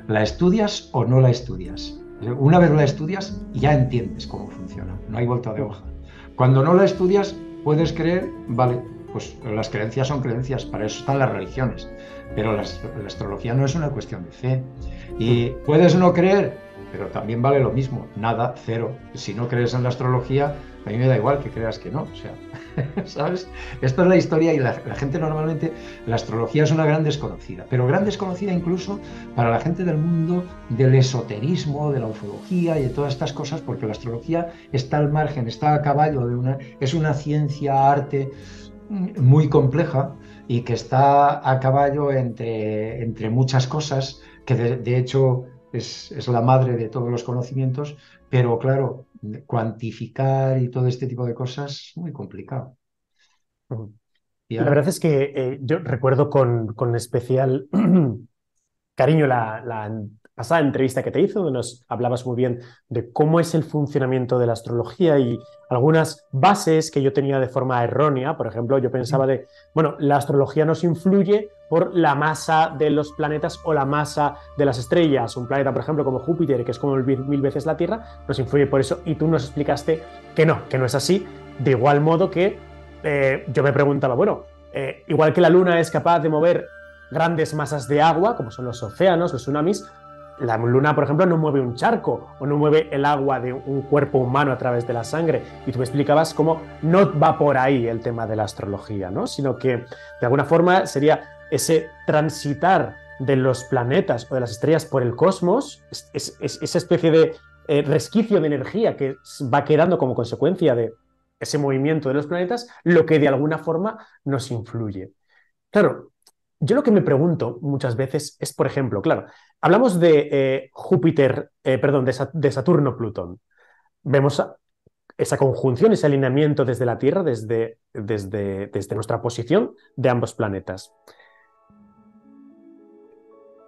¿La estudias o no la estudias? Una vez la estudias, ya entiendes cómo funciona, no hay vuelta de hoja. Cuando no la estudias, puedes creer, vale, pues las creencias son creencias, para eso están las religiones, pero la astrología no es una cuestión de fe. Y puedes no creer, pero también vale lo mismo, nada, cero. Si no crees en la astrología, a mí me da igual que creas que no, o sea, ¿sabes? Esto es la historia y la gente normalmente, la astrología es una gran desconocida, pero gran desconocida incluso para la gente del mundo del esoterismo, de la ufología y de todas estas cosas, porque la astrología está al margen, está a caballo es una ciencia, arte muy compleja y que está a caballo entre muchas cosas, que de hecho es la madre de todos los conocimientos, pero claro, cuantificar y todo este tipo de cosas es muy complicado. Y La ahora, verdad es que yo recuerdo con especial cariño la pasada entrevista que te hizo, donde nos hablabas muy bien de cómo es el funcionamiento de la astrología y algunas bases que yo tenía de forma errónea. Por ejemplo, yo pensaba de, bueno, la astrología nos influye por la masa de los planetas o la masa de las estrellas. Un planeta, por ejemplo, como Júpiter, que es como mil veces la Tierra, nos influye por eso, y tú nos explicaste que no es así. De igual modo que yo me preguntaba, bueno, igual que la Luna es capaz de mover grandes masas de agua, como son los océanos, los tsunamis, la Luna, por ejemplo, no mueve un charco o no mueve el agua de un cuerpo humano a través de la sangre. Y tú me explicabas cómo no va por ahí el tema de la astrología, ¿no? Sino que de alguna forma sería ese transitar de los planetas o de las estrellas por el cosmos, esa especie de resquicio de energía que va quedando como consecuencia de ese movimiento de los planetas, lo que de alguna forma nos influye. Claro, yo lo que me pregunto muchas veces es, por ejemplo, claro, hablamos de Júpiter, perdón, de Saturno-Plutón. Vemos esa conjunción, ese alineamiento desde la Tierra, desde nuestra posición de ambos planetas.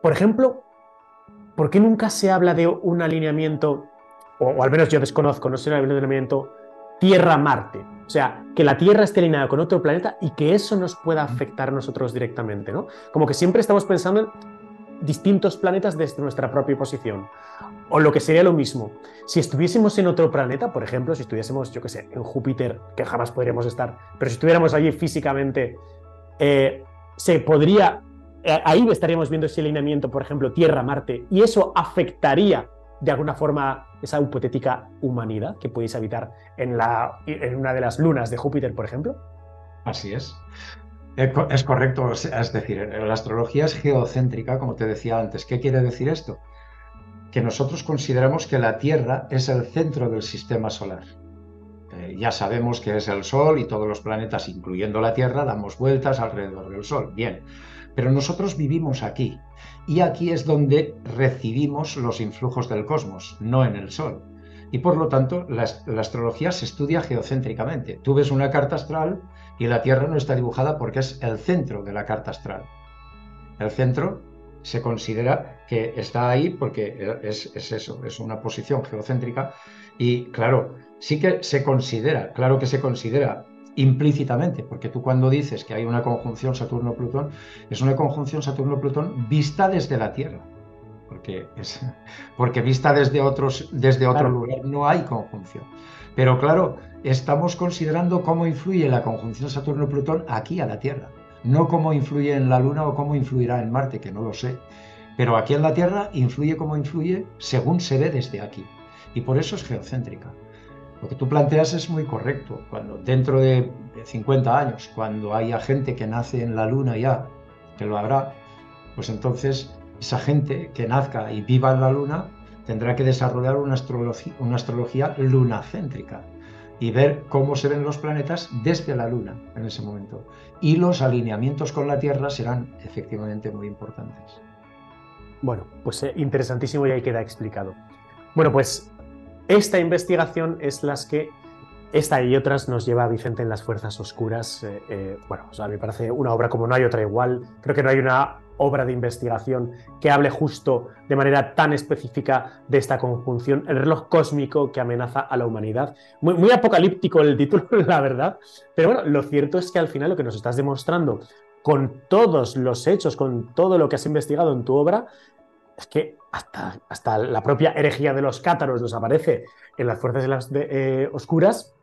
Por ejemplo, ¿por qué nunca se habla de un alineamiento, o al menos yo desconozco, no sé, un alineamiento Tierra-Marte? O sea, que la Tierra esté alineada con otro planeta y que eso nos pueda afectar a nosotros directamente, ¿no? Como que siempre estamos pensando en distintos planetas desde nuestra propia posición. O lo que sería lo mismo, si estuviésemos en otro planeta, por ejemplo, si estuviésemos, yo qué sé, en Júpiter, que jamás podríamos estar, pero si estuviéramos allí físicamente, se podría, ahí estaríamos viendo ese alineamiento, por ejemplo, Tierra-Marte, y eso afectaría de alguna forma esa hipotética humanidad que pudiese habitar en una de las lunas de Júpiter, por ejemplo. Así es. Es correcto, es decir, la astrología es geocéntrica, como te decía antes. ¿Qué quiere decir esto? Que nosotros consideramos que la Tierra es el centro del sistema solar. Ya sabemos que es el Sol y todos los planetas, incluyendo la Tierra, damos vueltas alrededor del Sol. Bien, pero nosotros vivimos aquí y aquí es donde recibimos los influjos del cosmos, no en el Sol. Y por lo tanto, la astrología se estudia geocéntricamente. Tú ves una carta astral y la Tierra no está dibujada porque es el centro de la carta astral. El centro se considera que está ahí porque es eso, es una posición geocéntrica y claro, sí que se considera, claro que se considera implícitamente, porque tú cuando dices que hay una conjunción Saturno-Plutón, es una conjunción Saturno-Plutón vista desde la Tierra, porque vista desde otro Claro. lugar no hay conjunción. Pero claro, estamos considerando cómo influye la conjunción Saturno-Plutón aquí a la Tierra, no cómo influye en la Luna o cómo influirá en Marte, que no lo sé. Pero aquí en la Tierra influye como influye según se ve desde aquí. Y por eso es geocéntrica. Lo que tú planteas es muy correcto. Cuando dentro de 50 años, cuando haya gente que nace en la Luna ya, que lo habrá, pues entonces esa gente que nazca y viva en la Luna tendrá que desarrollar una astrología lunacéntrica y ver cómo se ven los planetas desde la Luna en ese momento. Y los alineamientos con la Tierra serán efectivamente muy importantes. Bueno, pues interesantísimo y ahí queda explicado. Bueno, pues esta investigación es las que, esta y otras, nos lleva a Vicente en las Fuerzas Oscuras. Bueno, o sea, me parece una obra como no hay otra igual. Creo que no hay una obra de investigación que hable justo de manera tan específica de esta conjunción, el reloj cósmico que amenaza a la humanidad. Muy, muy apocalíptico el título, la verdad. Pero bueno, lo cierto es que al final lo que nos estás demostrando con todos los hechos, con todo lo que has investigado en tu obra, es que hasta la propia herejía de los cátaros nos aparece en las fuerzas oscuras.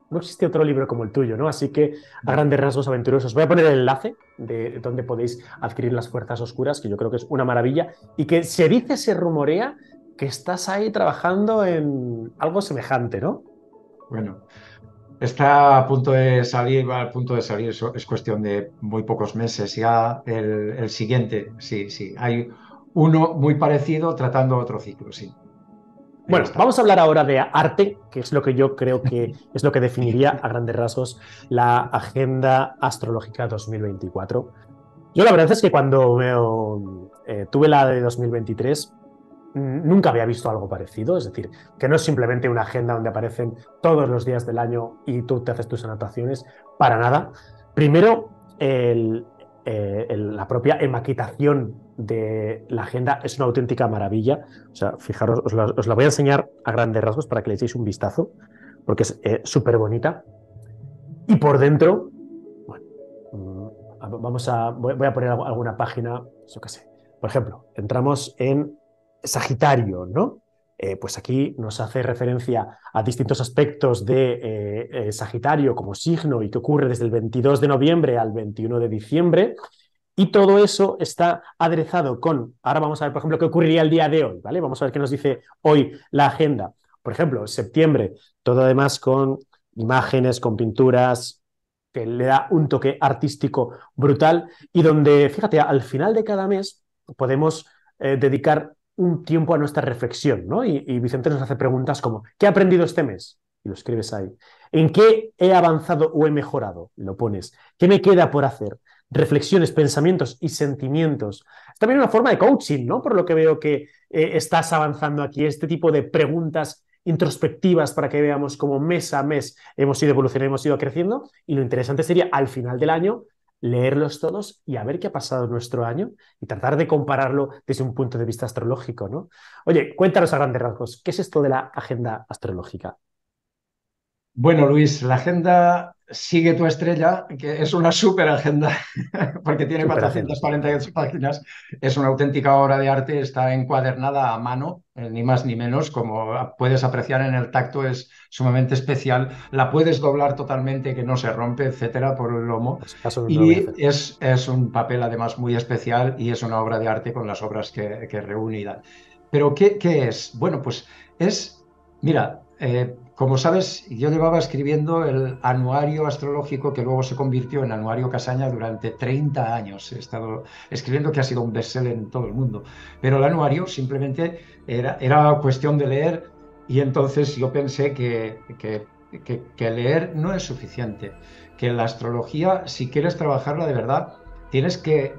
No existe otro libro como el tuyo, ¿no? Así que a grandes rasgos aventurosos. Voy a poner el enlace de donde podéis adquirir las fuerzas oscuras, que yo creo que es una maravilla y que se dice, se rumorea que estás ahí trabajando en algo semejante, ¿no? Bueno, está a punto de salir, va al punto de salir, eso es cuestión de muy pocos meses. Ya el siguiente, sí, sí. Hay uno muy parecido tratando otro ciclo, sí. Ahí Bueno, está. vamos a hablar ahora de arte, que es lo que yo creo que es lo que definiría a grandes rasgos la Agenda Astrológica 2024. Yo la verdad es que cuando tuve la de 2023 nunca había visto algo parecido, es decir, que no es simplemente una agenda donde aparecen todos los días del año y tú te haces tus anotaciones, para nada. Primero, la propia emaquetación de la agenda es una auténtica maravilla. O sea, fijaros, os la voy a enseñar a grandes rasgos para que le echéis un vistazo, porque es súper bonita. Y por dentro, bueno, voy a poner alguna página, yo qué sé. Por ejemplo, entramos en Sagitario, ¿no? Pues aquí nos hace referencia a distintos aspectos de Sagitario como signo y que ocurre desde el 22 de noviembre al 21 de diciembre. Y todo eso está aderezado con, ahora vamos a ver, por ejemplo, qué ocurriría el día de hoy, ¿vale? Vamos a ver qué nos dice hoy la agenda. Por ejemplo, septiembre, todo además con imágenes, con pinturas, que le da un toque artístico brutal y donde, fíjate, al final de cada mes podemos dedicar un tiempo a nuestra reflexión, ¿no? Y Vicente nos hace preguntas como, ¿qué he aprendido este mes? Y lo escribes ahí. ¿En qué he avanzado o he mejorado? Lo pones. ¿Qué me queda por hacer? Reflexiones, pensamientos y sentimientos. Es también una forma de coaching, ¿no? Por lo que veo que estás avanzando aquí, este tipo de preguntas introspectivas para que veamos cómo mes a mes hemos ido evolucionando, hemos ido creciendo y lo interesante sería al final del año leerlos todos y a ver qué ha pasado en nuestro año y tratar de compararlo desde un punto de vista astrológico, ¿no? Oye, cuéntanos a grandes rasgos, ¿qué es esto de la agenda astrológica? Bueno, Luis, la agenda Sigue tu estrella, que es una súper agenda, porque tiene Súper agenda. 448 páginas, es una auténtica obra de arte, está encuadernada a mano, ni más ni menos, como puedes apreciar en el tacto, es sumamente especial, la puedes doblar totalmente, que no se rompe, etcétera, por el lomo, Por si acaso no lo voy a y hacer. es un papel además muy especial y es una obra de arte con las obras que reúne y da. Pero ¿qué es? Bueno, pues es, mira, como sabes, yo llevaba escribiendo el anuario astrológico que luego se convirtió en Anuario Casaña durante 30 años. He estado escribiendo, que ha sido un bestseller en todo el mundo. Pero el anuario simplemente era cuestión de leer, y entonces yo pensé que leer no es suficiente, que la astrología, si quieres trabajarla de verdad, tienes que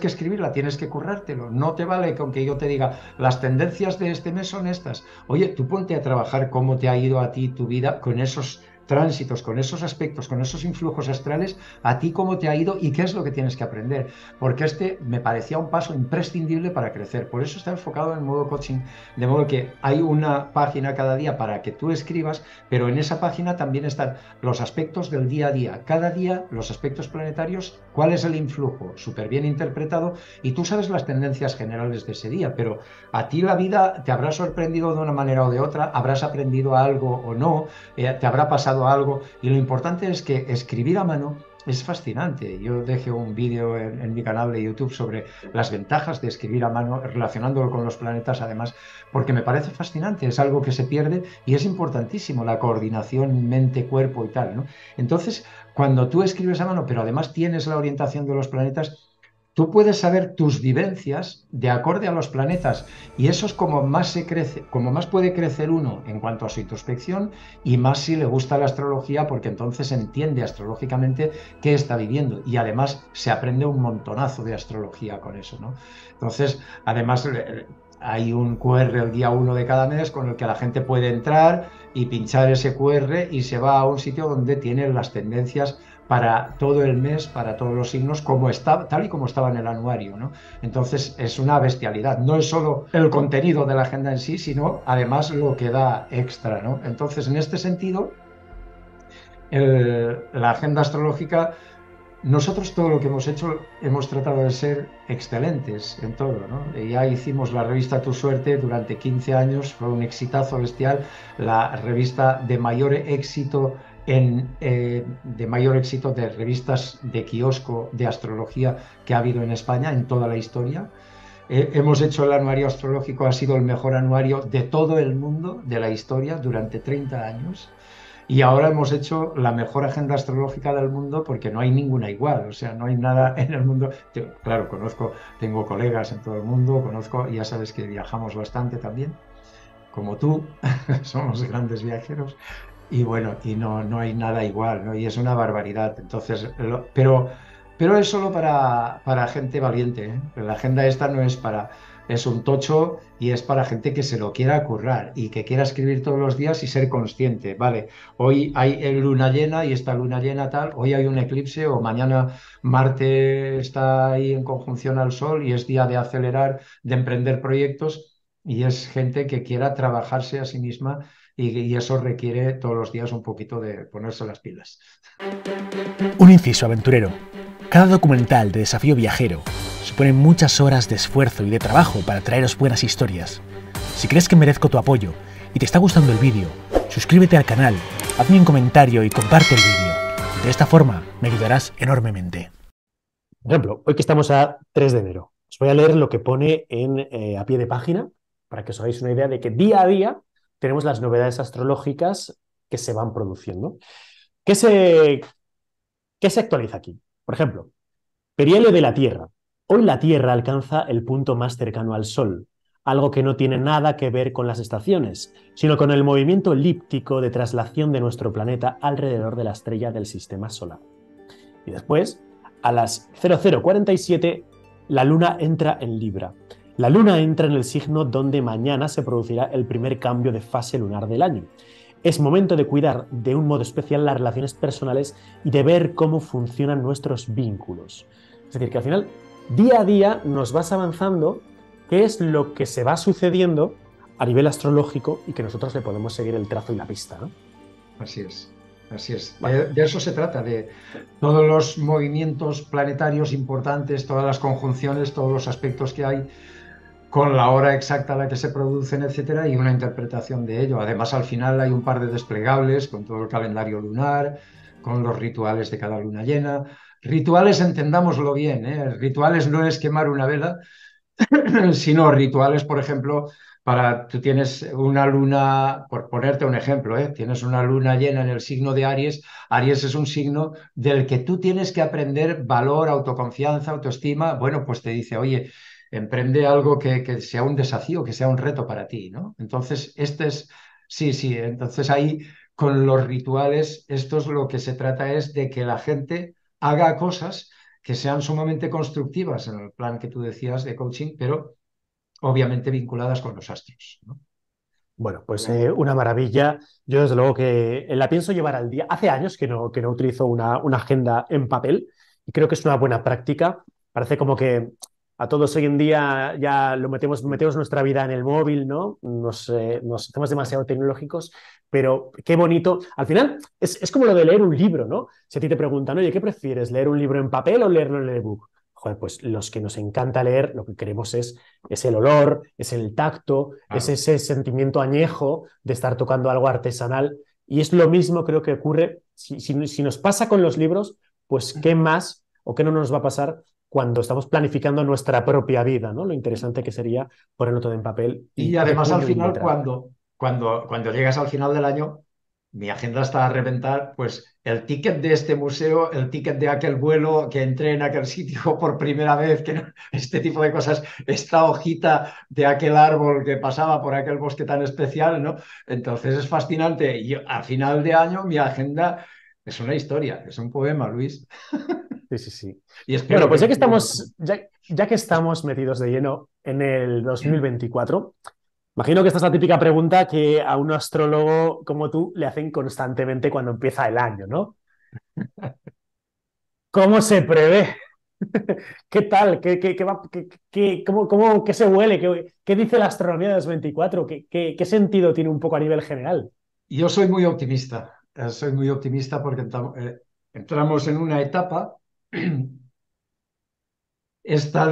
escribirla, tienes que currártelo. No te vale con que yo te diga, las tendencias de este mes son estas. Oye, tú ponte a trabajar cómo te ha ido a ti tu vida con esos tránsitos, con esos aspectos, con esos influjos astrales, a ti cómo te ha ido y qué es lo que tienes que aprender. Porque este me parecía un paso imprescindible para crecer. Por eso está enfocado en modo coaching, de modo que hay una página cada día para que tú escribas, pero en esa página también están los aspectos del día a día. Cada día los aspectos planetarios, cuál es el influjo, súper bien interpretado, y tú sabes las tendencias generales de ese día, pero a ti la vida te habrá sorprendido de una manera o de otra, habrás aprendido algo o no, te habrá pasado algo, y lo importante es que escribir a mano es fascinante. Yo dejé un vídeo en mi canal de YouTube sobre las ventajas de escribir a mano, relacionándolo con los planetas además, porque me parece fascinante, es algo que se pierde y es importantísimo, la coordinación mente-cuerpo y tal, ¿no? Entonces, cuando tú escribes a mano, pero además tienes la orientación de los planetas, tú puedes saber tus vivencias de acorde a los planetas, y eso es como más se crece, como más puede crecer uno en cuanto a su introspección, y más si le gusta la astrología, porque entonces entiende astrológicamente qué está viviendo, y además se aprende un montonazo de astrología con eso, ¿no? Entonces, además hay un QR el día 1 de cada mes con el que la gente puede entrar y pinchar ese QR y se va a un sitio donde tienen las tendencias para todo el mes, para todos los signos, como está, tal y como estaba en el anuario, ¿no? Entonces es una bestialidad. No es solo el contenido de la agenda en sí, sino además lo que da extra, ¿no? Entonces, en este sentido, la agenda astrológica, nosotros todo lo que hemos hecho hemos tratado de ser excelentes en todo, ¿no? Ya hicimos la revista Tu Suerte durante 15 años, fue un exitazo bestial, la revista de mayor éxito de mayor éxito de revistas de kiosco de astrología que ha habido en España en toda la historia. Hemos hecho el anuario astrológico, ha sido el mejor anuario de todo el mundo, de la historia, durante 30 años. Y ahora hemos hecho la mejor agenda astrológica del mundo, porque no hay ninguna igual, o sea, no hay nada en el mundo. Claro, tengo colegas en todo el mundo, ya sabes que viajamos bastante también, como tú, somos grandes viajeros, y bueno, y no hay nada igual, ¿no? Y es una barbaridad. Entonces, pero es solo para gente valiente, ¿eh? La agenda esta no es para, es un tocho, y es para gente que se lo quiera currar y que quiera escribir todos los días y ser consciente. Vale, hoy hay luna llena y esta luna llena tal, hoy hay un eclipse, o mañana Marte está ahí en conjunción al Sol y es día de acelerar, de emprender proyectos, y es gente que quiera trabajarse a sí misma, y eso requiere todos los días un poquito de ponerse las pilas. Un inciso aventurero. Cada documental de desafío viajero supone muchas horas de esfuerzo y de trabajo para traeros buenas historias. Si crees que merezco tu apoyo y te está gustando el vídeo, suscríbete al canal, hazme un comentario y comparte el vídeo. De esta forma me ayudarás enormemente. Por ejemplo, hoy que estamos a 3 de enero, os voy a leer lo que pone a pie de página para que os hagáis una idea de que día a día tenemos las novedades astrológicas que se van produciendo. ¿Qué se actualiza aquí? Por ejemplo, perihelio de la Tierra. Hoy la Tierra alcanza el punto más cercano al Sol, algo que no tiene nada que ver con las estaciones, sino con el movimiento elíptico de traslación de nuestro planeta alrededor de la estrella del sistema solar. Y después, a las 00:47, la Luna entra en Libra. La Luna entra en el signo donde mañana se producirá el primer cambio de fase lunar del año. Es momento de cuidar de un modo especial las relaciones personales y de ver cómo funcionan nuestros vínculos. Es decir, que al final, día a día, nos vas avanzando qué es lo que se va sucediendo a nivel astrológico y que nosotros le podemos seguir el trazo y la pista, ¿no? Así es, así es. Vale. De eso se trata, de todos los movimientos planetarios importantes, todas las conjunciones, todos los aspectos que hay, con la hora exacta a la que se producen, etcétera, y una interpretación de ello. Además, al final hay un par de desplegables con todo el calendario lunar, con los rituales de cada luna llena. Rituales, entendámoslo bien, ¿eh? Rituales no es quemar una vela, sino rituales, por ejemplo, tú tienes una luna, por ponerte un ejemplo, ¿eh? Tienes una luna llena en el signo de Aries. Aries es un signo del que tú tienes que aprender valor, autoconfianza, autoestima. Bueno, pues te dice, oye, emprende algo que sea un desafío, que sea un reto para ti, ¿no? Entonces, sí, sí, entonces ahí con los rituales, esto es lo que se trata es de que la gente haga cosas que sean sumamente constructivas en el plan que tú decías de coaching, pero obviamente vinculadas con los astros, ¿no? Bueno, pues una maravilla. Yo desde luego que la pienso llevar al día. Hace años que no utilizo una agenda en papel y creo que es una buena práctica. Parece como que a todos hoy en día ya metemos nuestra vida en el móvil, ¿no? Nos hacemos demasiado tecnológicos, pero qué bonito. Al final es como lo de leer un libro, ¿no? Si a ti te preguntan, oye, ¿qué prefieres? ¿Leer un libro en papel o leerlo en el ebook? Joder, pues los que nos encanta leer, lo que queremos es el olor, es el tacto, es Claro. ese sentimiento añejo de estar tocando algo artesanal. Y es lo mismo creo que ocurre, si nos pasa con los libros, pues qué más o qué no nos va a pasar cuando estamos planificando nuestra propia vida, ¿no? Lo interesante que sería ponerlo todo en papel Y y de además al puño y final, letra. cuando llegas al final del año, mi agenda está a reventar, pues el ticket de este museo, el ticket de aquel vuelo, que entré en aquel sitio por primera vez, este tipo de cosas, esta hojita de aquel árbol que pasaba por aquel bosque tan especial, ¿no? Entonces es fascinante. Y a final de año mi agenda es una historia, es un poema, Luis. Sí, sí, sí. Y Bueno, espero que pues lo sigas haciendo. ya que estamos metidos de lleno en el 2024, imagino que esta es la típica pregunta que a un astrólogo como tú le hacen constantemente cuando empieza el año, ¿no? ¿Cómo se prevé? ¿Qué tal? ¿Qué se huele? ¿Qué dice la astronomía de 2024? ¿Qué sentido tiene un poco a nivel general? Yo soy muy optimista porque entramos en una etapa. Esta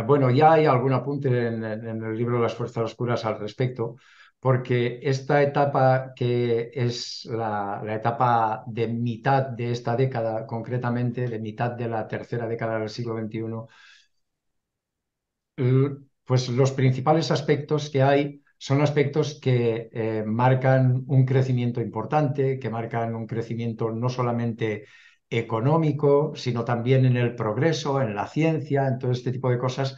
bueno, ya hay algún apunte en el libro Las Fuerzas Oscuras al respecto, porque esta etapa que es la etapa de mitad de esta década, concretamente de mitad de la tercera década del siglo XXI, pues los principales aspectos que hay son aspectos que marcan un crecimiento importante, que marcan un crecimiento no solamente económico, sino también en el progreso, en la ciencia, en todo este tipo de cosas.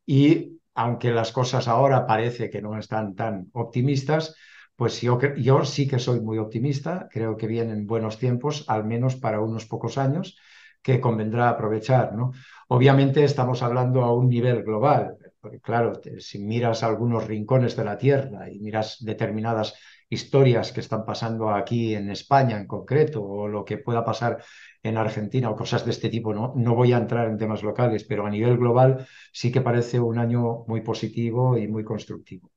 Y aunque las cosas ahora parece que no están tan optimistas, pues yo sí que soy muy optimista. Creo que vienen buenos tiempos, al menos para unos pocos años, que convendrá aprovechar, ¿no? Obviamente estamos hablando a un nivel global, porque claro, si miras algunos rincones de la Tierra y miras determinadas historias que están pasando aquí en España en concreto, o lo que pueda pasar en Argentina o cosas de este tipo, ¿no? No voy a entrar en temas locales, pero a nivel global sí que parece un año muy positivo y muy constructivo.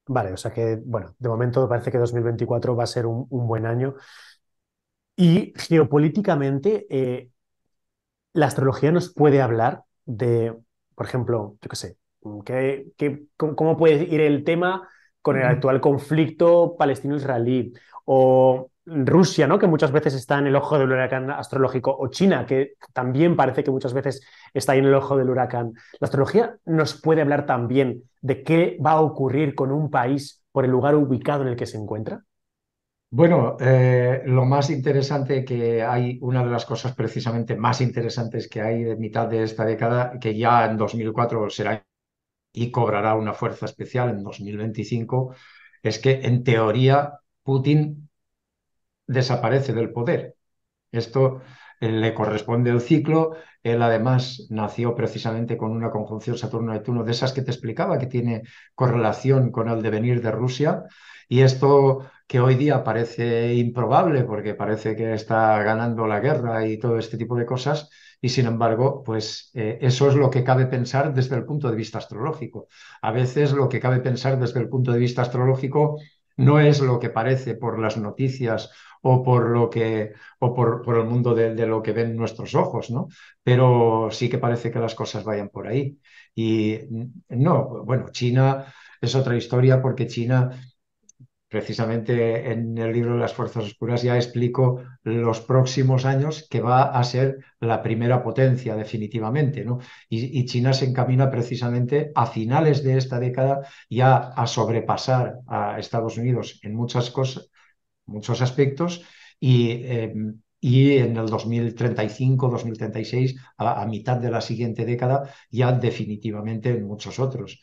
Vale, o sea que, bueno, de momento parece que 2024 va a ser un buen año. Y geopolíticamente, la astrología nos puede hablar de, por ejemplo, yo qué sé, cómo puede ir el tema con el actual conflicto palestino-israelí, o Rusia, ¿no? Que muchas veces está en el ojo del huracán astrológico, o China, que también parece que muchas veces está ahí en el ojo del huracán. La astrología nos puede hablar también de qué va a ocurrir con un país por el lugar ubicado en el que se encuentra. Bueno, lo más interesante que hay, una de las cosas precisamente más interesantes que hay de mitad de esta década, que ya en 2004 será y cobrará una fuerza especial en 2025, es que en teoría Putin desaparece del poder. Esto le corresponde el ciclo. Él además nació precisamente con una conjunción Saturno-Neptuno de esas que te explicaba, que tiene correlación con el devenir de Rusia. Y esto que hoy día parece improbable porque parece que está ganando la guerra y todo este tipo de cosas, y sin embargo, pues eso es lo que cabe pensar desde el punto de vista astrológico. A veces lo que cabe pensar desde el punto de vista astrológico no es lo que parece por las noticias o por lo que o por el mundo de lo que ven nuestros ojos, ¿no? Pero sí que parece que las cosas vayan por ahí. Y no, bueno, China es otra historia porque China, precisamente en el libro de las Fuerzas Oscuras, ya explico los próximos años que va a ser la primera potencia definitivamente, ¿no? Y China se encamina precisamente a finales de esta década ya a sobrepasar a Estados Unidos en muchas cosas, muchos aspectos, y en el 2035, 2036, a mitad de la siguiente década, ya definitivamente en muchos otros.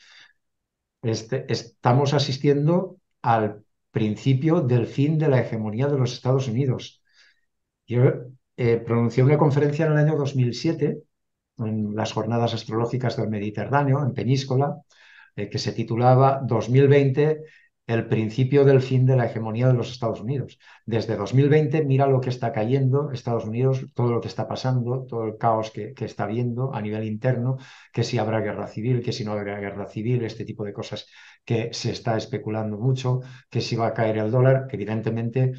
Estamos asistiendo al principio del fin de la hegemonía de los Estados Unidos. Yo pronuncié una conferencia en el año 2007 en las Jornadas Astrológicas del Mediterráneo, en Peñíscola, que se titulaba 2020, el principio del fin de la hegemonía de los Estados Unidos. Desde 2020, mira lo que está cayendo Estados Unidos, todo lo que está pasando, todo el caos que está viendo a nivel interno, que si habrá guerra civil, que si no habrá guerra civil, este tipo de cosas que se está especulando mucho, que si va a caer el dólar, que evidentemente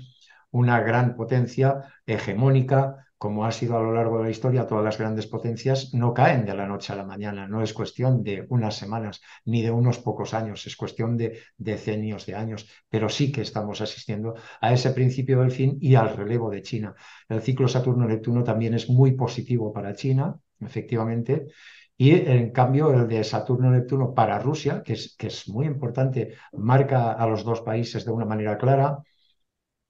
una gran potencia hegemónica, como ha sido a lo largo de la historia, todas las grandes potencias no caen de la noche a la mañana, no es cuestión de unas semanas ni de unos pocos años, es cuestión de decenios de años, pero sí que estamos asistiendo a ese principio del fin y al relevo de China. El ciclo Saturno-Neptuno también es muy positivo para China, efectivamente. Y en cambio el de Saturno-Neptuno para Rusia, que es muy importante, marca a los dos países de una manera clara,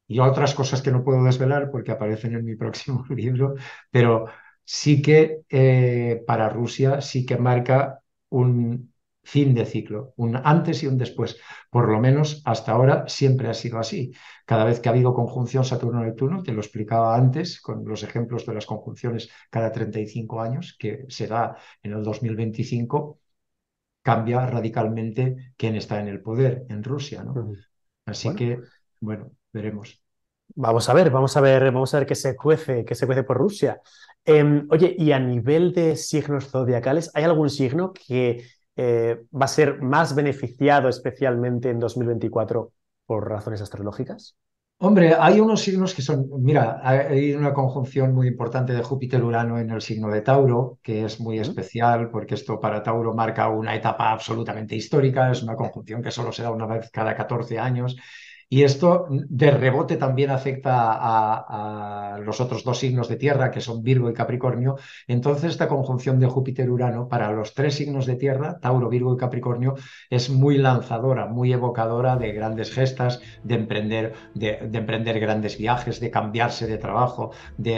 y otras cosas que no puedo desvelar porque aparecen en mi próximo libro, pero sí que para Rusia sí que marca un fin de ciclo, un antes y un después. Por lo menos hasta ahora siempre ha sido así. Cada vez que ha habido conjunción Saturno-Neptuno, te lo explicaba antes con los ejemplos de las conjunciones cada 35 años, que se da en el 2025, cambia radicalmente quién está en el poder en Rusia, ¿no? Así Bueno, que, bueno, veremos. vamos a ver, vamos a ver qué se cuece por Rusia. Oye, y a nivel de signos zodiacales, ¿hay algún signo que va a ser más beneficiado especialmente en 2024 por razones astrológicas? Hombre, hay unos signos que son, mira, hay una conjunción muy importante de Júpiter-Urano en el signo de Tauro, que es muy ¿Mm? especial porque esto para Tauro marca una etapa absolutamente histórica, es una conjunción que solo se da una vez cada 14 años. Y esto de rebote también afecta a los otros dos signos de tierra, que son Virgo y Capricornio. Entonces, esta conjunción de Júpiter-Urano para los tres signos de tierra, Tauro, Virgo y Capricornio, es muy lanzadora, muy evocadora de grandes gestas, de emprender grandes viajes, de cambiarse de trabajo, de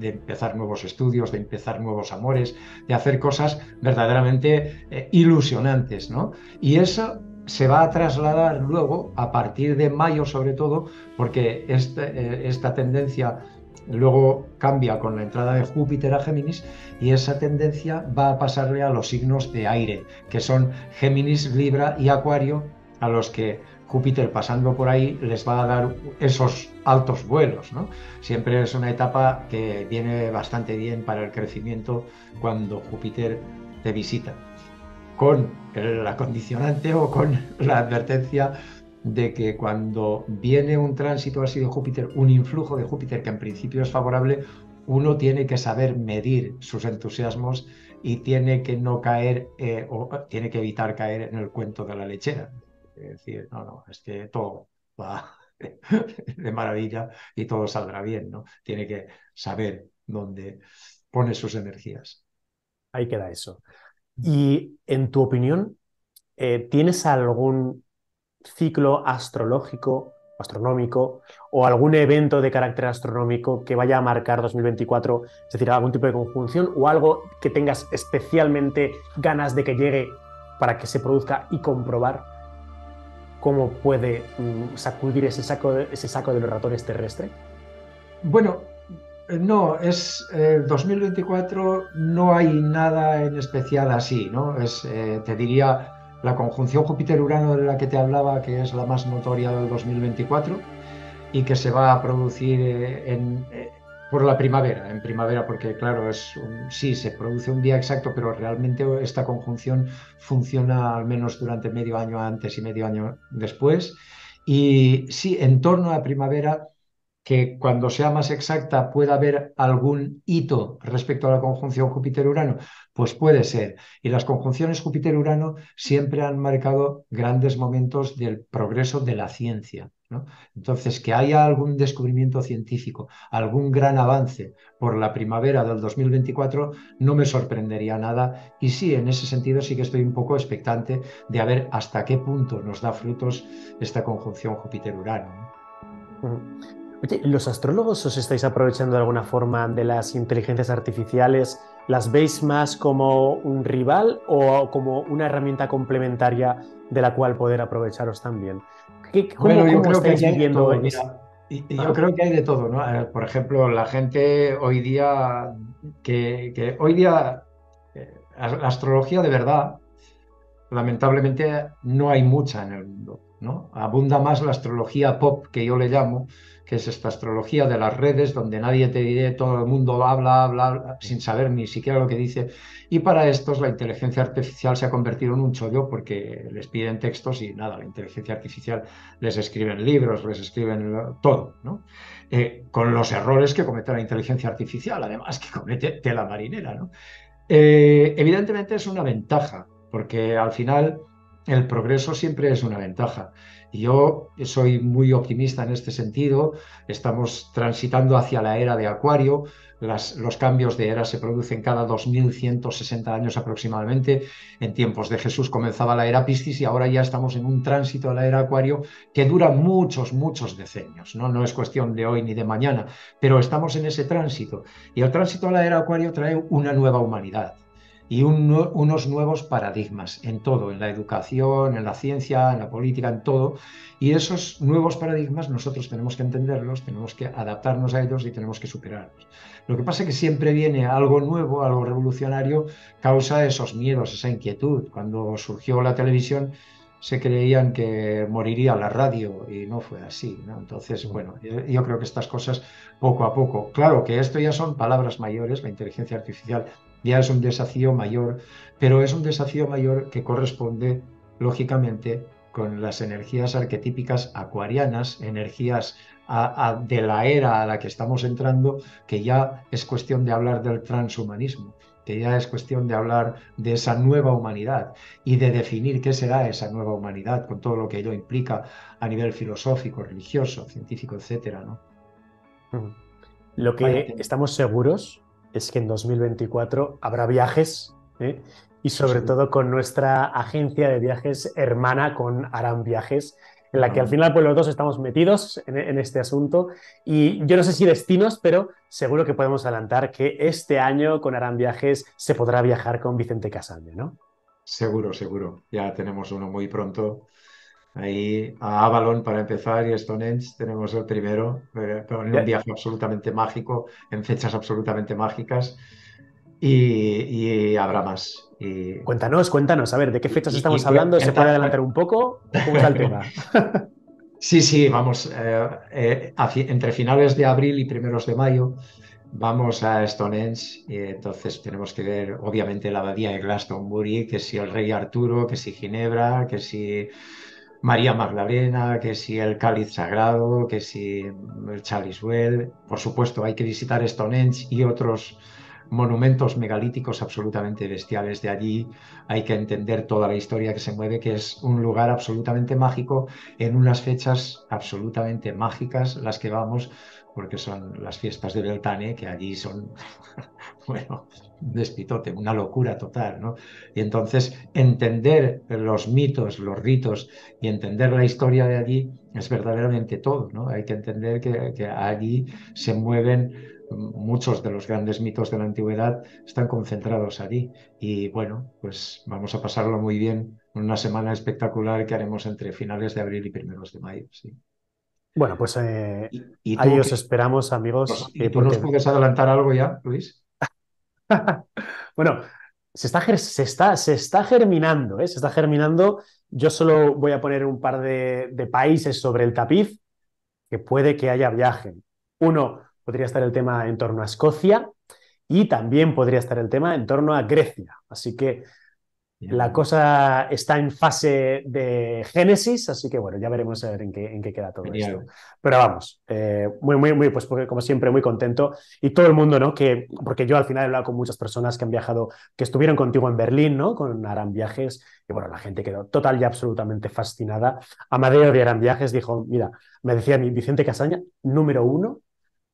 empezar nuevos estudios, de empezar nuevos amores, de hacer cosas verdaderamente ilusionantes, ¿no? Y eso se va a trasladar luego, a partir de mayo sobre todo, porque esta tendencia luego cambia con la entrada de Júpiter a Géminis, y esa tendencia va a pasarle a los signos de aire, que son Géminis, Libra y Acuario, a los que Júpiter pasando por ahí les va a dar esos altos vuelos, ¿no? Siempre es una etapa que viene bastante bien para el crecimiento cuando Júpiter te visita, con la condicionante o con la advertencia de que cuando viene un tránsito así de Júpiter, un influjo de Júpiter que en principio es favorable, uno tiene que saber medir sus entusiasmos y tiene que no caer o tiene que evitar caer en el cuento de la lechera. Es decir, no, es que todo va de maravilla y todo saldrá bien, ¿no? Tiene que saber dónde pone sus energías. Ahí queda eso. Y en tu opinión, ¿tienes algún ciclo astrológico, astronómico, o algún evento de carácter astronómico que vaya a marcar 2024, es decir, algún tipo de conjunción o algo que tengas especialmente ganas de que llegue para que se produzca y comprobar cómo puede sacudir ese saco de los ratones terrestres? Bueno, No, es 2024, no hay nada en especial así, ¿no? Te diría, la conjunción Júpiter-Urano de la que te hablaba, que es la más notoria del 2024 y que se va a producir por la primavera, en primavera, porque claro, sí, se produce un día exacto, pero realmente esta conjunción funciona al menos durante medio año antes y medio año después. Y sí, en torno a primavera, que cuando sea más exacta pueda haber algún hito respecto a la conjunción Júpiter-Urano, pues puede ser. Y las conjunciones Júpiter-Urano siempre han marcado grandes momentos del progreso de la ciencia, ¿no? Entonces, que haya algún descubrimiento científico, algún gran avance por la primavera del 2024, no me sorprendería nada. Y sí, en ese sentido sí que estoy un poco expectante de a ver hasta qué punto nos da frutos esta conjunción Júpiter-Urano, ¿no? Ujú. Oye, ¿los astrólogos os estáis aprovechando de alguna forma de las inteligencias artificiales? ¿Las veis más como un rival o como una herramienta complementaria de la cual poder aprovecharos también? Bueno, yo ¿Cómo creo que estáis aquí hay de viviendo todo, es... mira, y yo Ajá. creo que hay de todo, ¿no? Por ejemplo, la gente hoy día, que hoy día la astrología de verdad, lamentablemente no hay mucha en el mundo, ¿no? Abunda más la astrología pop, que yo le llamo, que es esta astrología de las redes, donde nadie te diré, todo el mundo habla, habla, habla, sin saber ni siquiera lo que dice. Y para estos la inteligencia artificial se ha convertido en un chollo porque les piden textos y nada, la inteligencia artificial les escriben libros, les escriben todo, ¿no? Con los errores que comete la inteligencia artificial, además que comete tela marinera, ¿no? Evidentemente es una ventaja, porque al final el progreso siempre es una ventaja. Y yo soy muy optimista en este sentido. Estamos transitando hacia la era de Acuario. Los cambios de era se producen cada 2160 años aproximadamente. En tiempos de Jesús comenzaba la era Piscis y ahora ya estamos en un tránsito a la era Acuario que dura muchos, muchos decenios, ¿no? No es cuestión de hoy ni de mañana, pero estamos en ese tránsito. Y el tránsito a la era Acuario trae una nueva humanidad y unos nuevos paradigmas en todo, en la educación, en la ciencia, en la política, en todo. Y esos nuevos paradigmas nosotros tenemos que entenderlos, tenemos que adaptarnos a ellos y tenemos que superarlos. Lo que pasa es que siempre viene algo nuevo, algo revolucionario, causa esos miedos, esa inquietud. Cuando surgió la televisión, se creían que moriría la radio y no fue así, ¿no? Entonces, bueno, yo creo que estas cosas poco a poco. Claro que esto ya son palabras mayores, la inteligencia artificial ya es un desafío mayor, pero es un desafío mayor que corresponde, lógicamente, con las energías arquetípicas acuarianas, energías de la era a la que estamos entrando, que ya es cuestión de hablar del transhumanismo, que ya es cuestión de hablar de esa nueva humanidad y de definir qué será esa nueva humanidad con todo lo que ello implica a nivel filosófico, religioso, científico, etcétera, ¿no? Ujú. Lo Vaya que tema, estamos seguros es que en 2024 habrá viajes, ¿eh? Y eso sobre seguro. todo con nuestra agencia de viajes hermana con Aram Viajes, en la que al Ah, final pues los dos estamos metidos en este asunto. Y yo no sé si destinos, pero seguro que podemos adelantar que este año con Aram Viajes se podrá viajar con Vicente Casaña, ¿no? seguro, seguro. Ya tenemos uno muy pronto. Ahí a Avalon para empezar y Stonehenge tenemos el primero, con un Ya- viaje absolutamente mágico, en fechas absolutamente mágicas y habrá más. Cuéntanos, cuéntanos, a ver, ¿de qué fechas estamos Voy a hablando? ¿Se puede intentar, adelantar un poco? ¿O cómo está el tema? sí, sí, vamos, entre finales de abril y primeros de mayo vamos a Stonehenge y entonces tenemos que ver, obviamente, la abadía de Glastonbury, que si el rey Arturo, que si Ginebra, que si María Magdalena, que si el cáliz sagrado, que si el Chalice Well. Por supuesto, hay que visitar Stonehenge y otros monumentos megalíticos absolutamente bestiales de allí. Hay que entender toda la historia que se mueve, que es un lugar absolutamente mágico en unas fechas absolutamente mágicas las que vamos, porque son las fiestas de Beltane, que allí son, bueno, un despitote, una locura total, ¿no? Y entonces entender los mitos, los ritos y entender la historia de allí es verdaderamente todo, ¿no? Hay que entender que allí se mueven muchos de los grandes mitos de la antigüedad, están concentrados allí. Y bueno, pues vamos a pasarlo muy bien en una semana espectacular que haremos entre finales de abril y primeros de mayo, sí. Bueno, pues ¿Y ahí tú, os esperamos, amigos, ¿y tú nos porque puedes adelantar algo ya, Luis? bueno, se está germinando, ¿eh? Se está germinando. Yo solo voy a poner un par de países sobre el tapiz que puede que haya viaje. Uno podría estar el tema en torno a Escocia y también podría estar el tema en torno a Grecia. Así que la Bien, cosa está en fase de génesis, así que bueno, ya veremos a ver en qué queda todo esto. genial. Pero vamos, muy, pues porque, como siempre, muy contento. Y todo el mundo, ¿no? Porque yo al final he hablado con muchas personas que han viajado, que estuvieron contigo en Berlín, ¿no? Con Aran Viajes, y bueno, la gente quedó total y absolutamente fascinada. Amadeo de Aran Viajes dijo, mira, me decía mi Vicente Casaña, número uno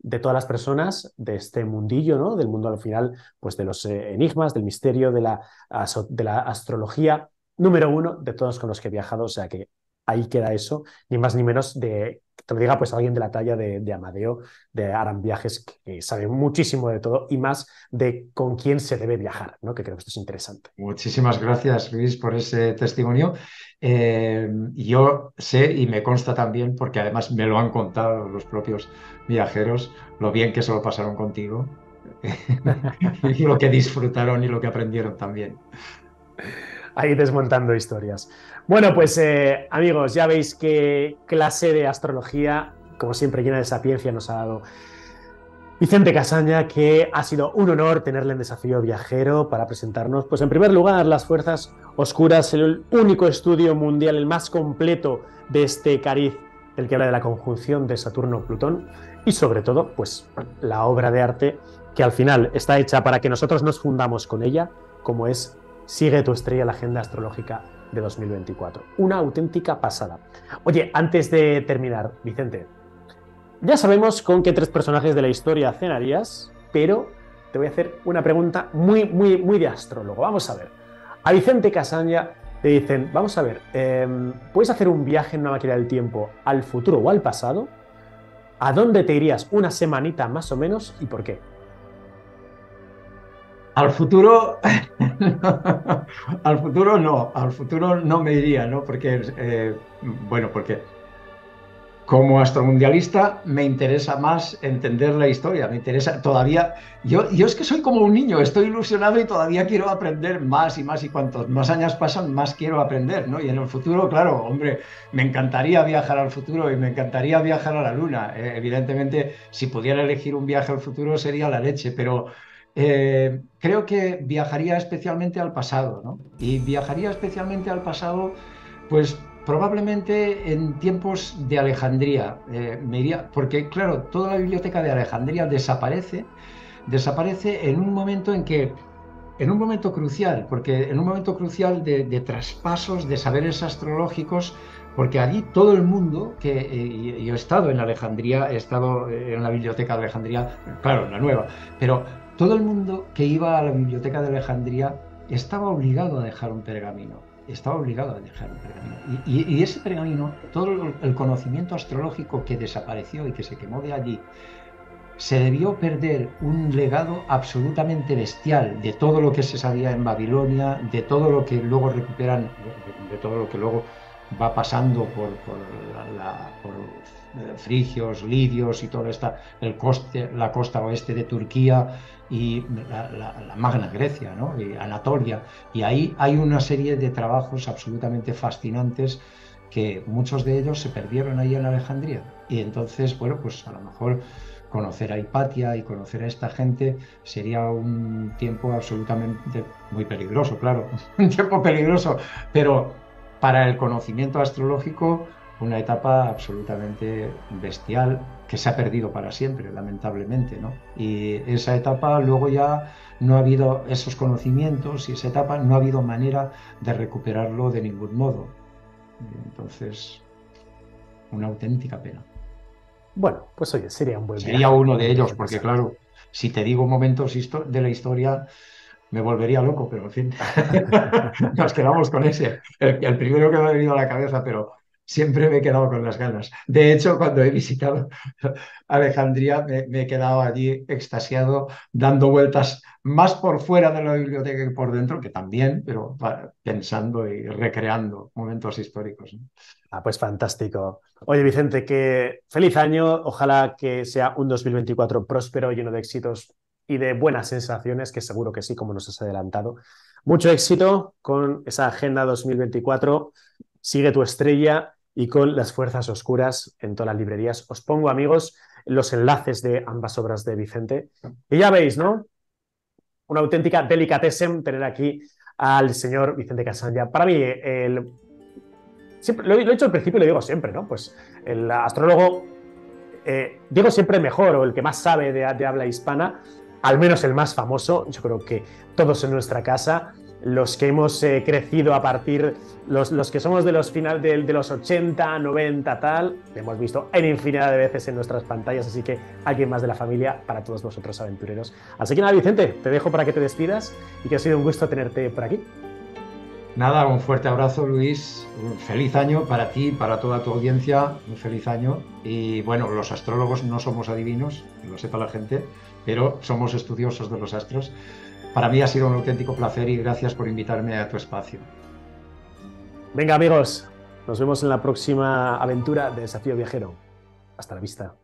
de todas las personas de este mundillo, ¿no? Del mundo al final, pues de los enigmas, del misterio, de la astrología, número uno de todos con los que he viajado, o sea que ahí queda eso, ni más ni menos de, que te lo diga pues alguien de la talla de Amadeo, de Aran Viajes, que sabe muchísimo de todo y más de con quién se debe viajar, ¿no? Que creo que esto es interesante. Muchísimas gracias, Luis, por ese testimonio. Yo sé y me consta también, porque además me lo han contado los propios viajeros, lo bien que se lo pasaron contigo y lo que disfrutaron y lo que aprendieron también. Ahí desmontando historias. Bueno, pues amigos, ya veis qué clase de astrología, como siempre llena de sapiencia, nos ha dado Vicente Casaña, que ha sido un honor tenerle en Desafío Viajero para presentarnos, pues en primer lugar, las fuerzas oscuras, el único estudio mundial, el más completo de este cariz, el que habla de la conjunción de Saturno-Plutón, y sobre todo, pues la obra de arte que al final está hecha para que nosotros nos fundamos con ella, como es Sigue tu estrella, la agenda astrológica de 2024. Una auténtica pasada. Oye, antes de terminar, Vicente, ya sabemos con qué tres personajes de la historia cenarías, pero te voy a hacer una pregunta muy, muy, muy de astrólogo. Vamos a ver. A Vicente Casaña le dicen, vamos a ver, ¿puedes hacer un viaje en una máquina del tiempo al futuro o al pasado? ¿A dónde te irías una semanita más o menos y por qué? Al futuro, al futuro no me iría, ¿no? Porque, bueno, porque como astromundialista me interesa más entender la historia, me interesa todavía, yo es que soy como un niño, estoy ilusionado y todavía quiero aprender más y más y cuantos más años pasan, más quiero aprender, ¿no? Y en el futuro, claro, hombre, me encantaría viajar al futuro y me encantaría viajar a la Luna. Evidentemente, si pudiera elegir un viaje al futuro sería la leche, pero creo que viajaría especialmente al pasado, ¿no? Y viajaría especialmente al pasado, pues probablemente en tiempos de Alejandría. Me iría, porque claro, toda la biblioteca de Alejandría desaparece en un momento en que, en un momento crucial, porque en un momento crucial de traspasos, de saberes astrológicos, porque allí todo el mundo, yo he estado en Alejandría, he estado en la biblioteca de Alejandría, claro, en la nueva, pero todo el mundo que iba a la biblioteca de Alejandría estaba obligado a dejar un pergamino. Estaba obligado a dejar un pergamino. Y ese pergamino, todo el conocimiento astrológico que desapareció y que se quemó de allí, se debió perder un legado absolutamente bestial de todo lo que se sabía en Babilonia, de todo lo que luego recuperan, de todo lo que luego va pasando por frigios, lidios y toda la costa oeste de Turquía y la Magna Grecia, ¿no? Y Anatolia. Y ahí hay una serie de trabajos absolutamente fascinantes que muchos de ellos se perdieron ahí en Alejandría. Y entonces, bueno, pues a lo mejor conocer a Hipatia y conocer a esta gente sería un tiempo absolutamente muy peligroso, claro, un tiempo peligroso, pero para el conocimiento astrológico una etapa absolutamente bestial que se ha perdido para siempre, lamentablemente, ¿no? Y esa etapa luego ya no ha habido esos conocimientos y esa etapa no ha habido manera de recuperarlo de ningún modo. Entonces, una auténtica pena. Bueno, pues oye, sería un buen Sería viaje, uno un de ellos, viaje porque interesante. claro, si te digo momentos de la historia, me volvería loco, pero en fin, nos quedamos con ese, el primero que me ha venido a la cabeza, pero siempre me he quedado con las ganas. De hecho, cuando he visitado Alejandría, me he quedado allí extasiado, dando vueltas más por fuera de la biblioteca que por dentro, que también, pero pensando y recreando momentos históricos, ¿no? Ah, pues fantástico. Oye, Vicente, que feliz año. Ojalá que sea un 2024 próspero, lleno de éxitos y de buenas sensaciones, que seguro que sí, como nos has adelantado. Mucho éxito con esa Agenda 2024. Sigue tu estrella y con Las Fuerzas Oscuras en todas las librerías. Os pongo, amigos, los enlaces de ambas obras de Vicente. Y ya veis, ¿no? Una auténtica delicatessen tener aquí al señor Vicente Casalla. Para mí, siempre, lo he dicho al principio y lo digo siempre, ¿no? Pues el astrólogo, digo siempre mejor, o el que más sabe de habla hispana, al menos el más famoso. Yo creo que todos en nuestra casa, los que hemos crecido a partir, los que somos de los final de los 80, 90, tal, le hemos visto en infinidad de veces en nuestras pantallas, así que alguien más de la familia para todos vosotros aventureros. Así que nada, Vicente, te dejo para que te despidas y que ha sido un gusto tenerte por aquí. Nada, un fuerte abrazo, Luis. Un feliz año para ti, para toda tu audiencia. Un feliz año. Y bueno, los astrólogos no somos adivinos, que lo sepa la gente, pero somos estudiosos de los astros. Para mí ha sido un auténtico placer y gracias por invitarme a tu espacio. Venga, amigos, nos vemos en la próxima aventura de Desafío Viajero. Hasta la vista.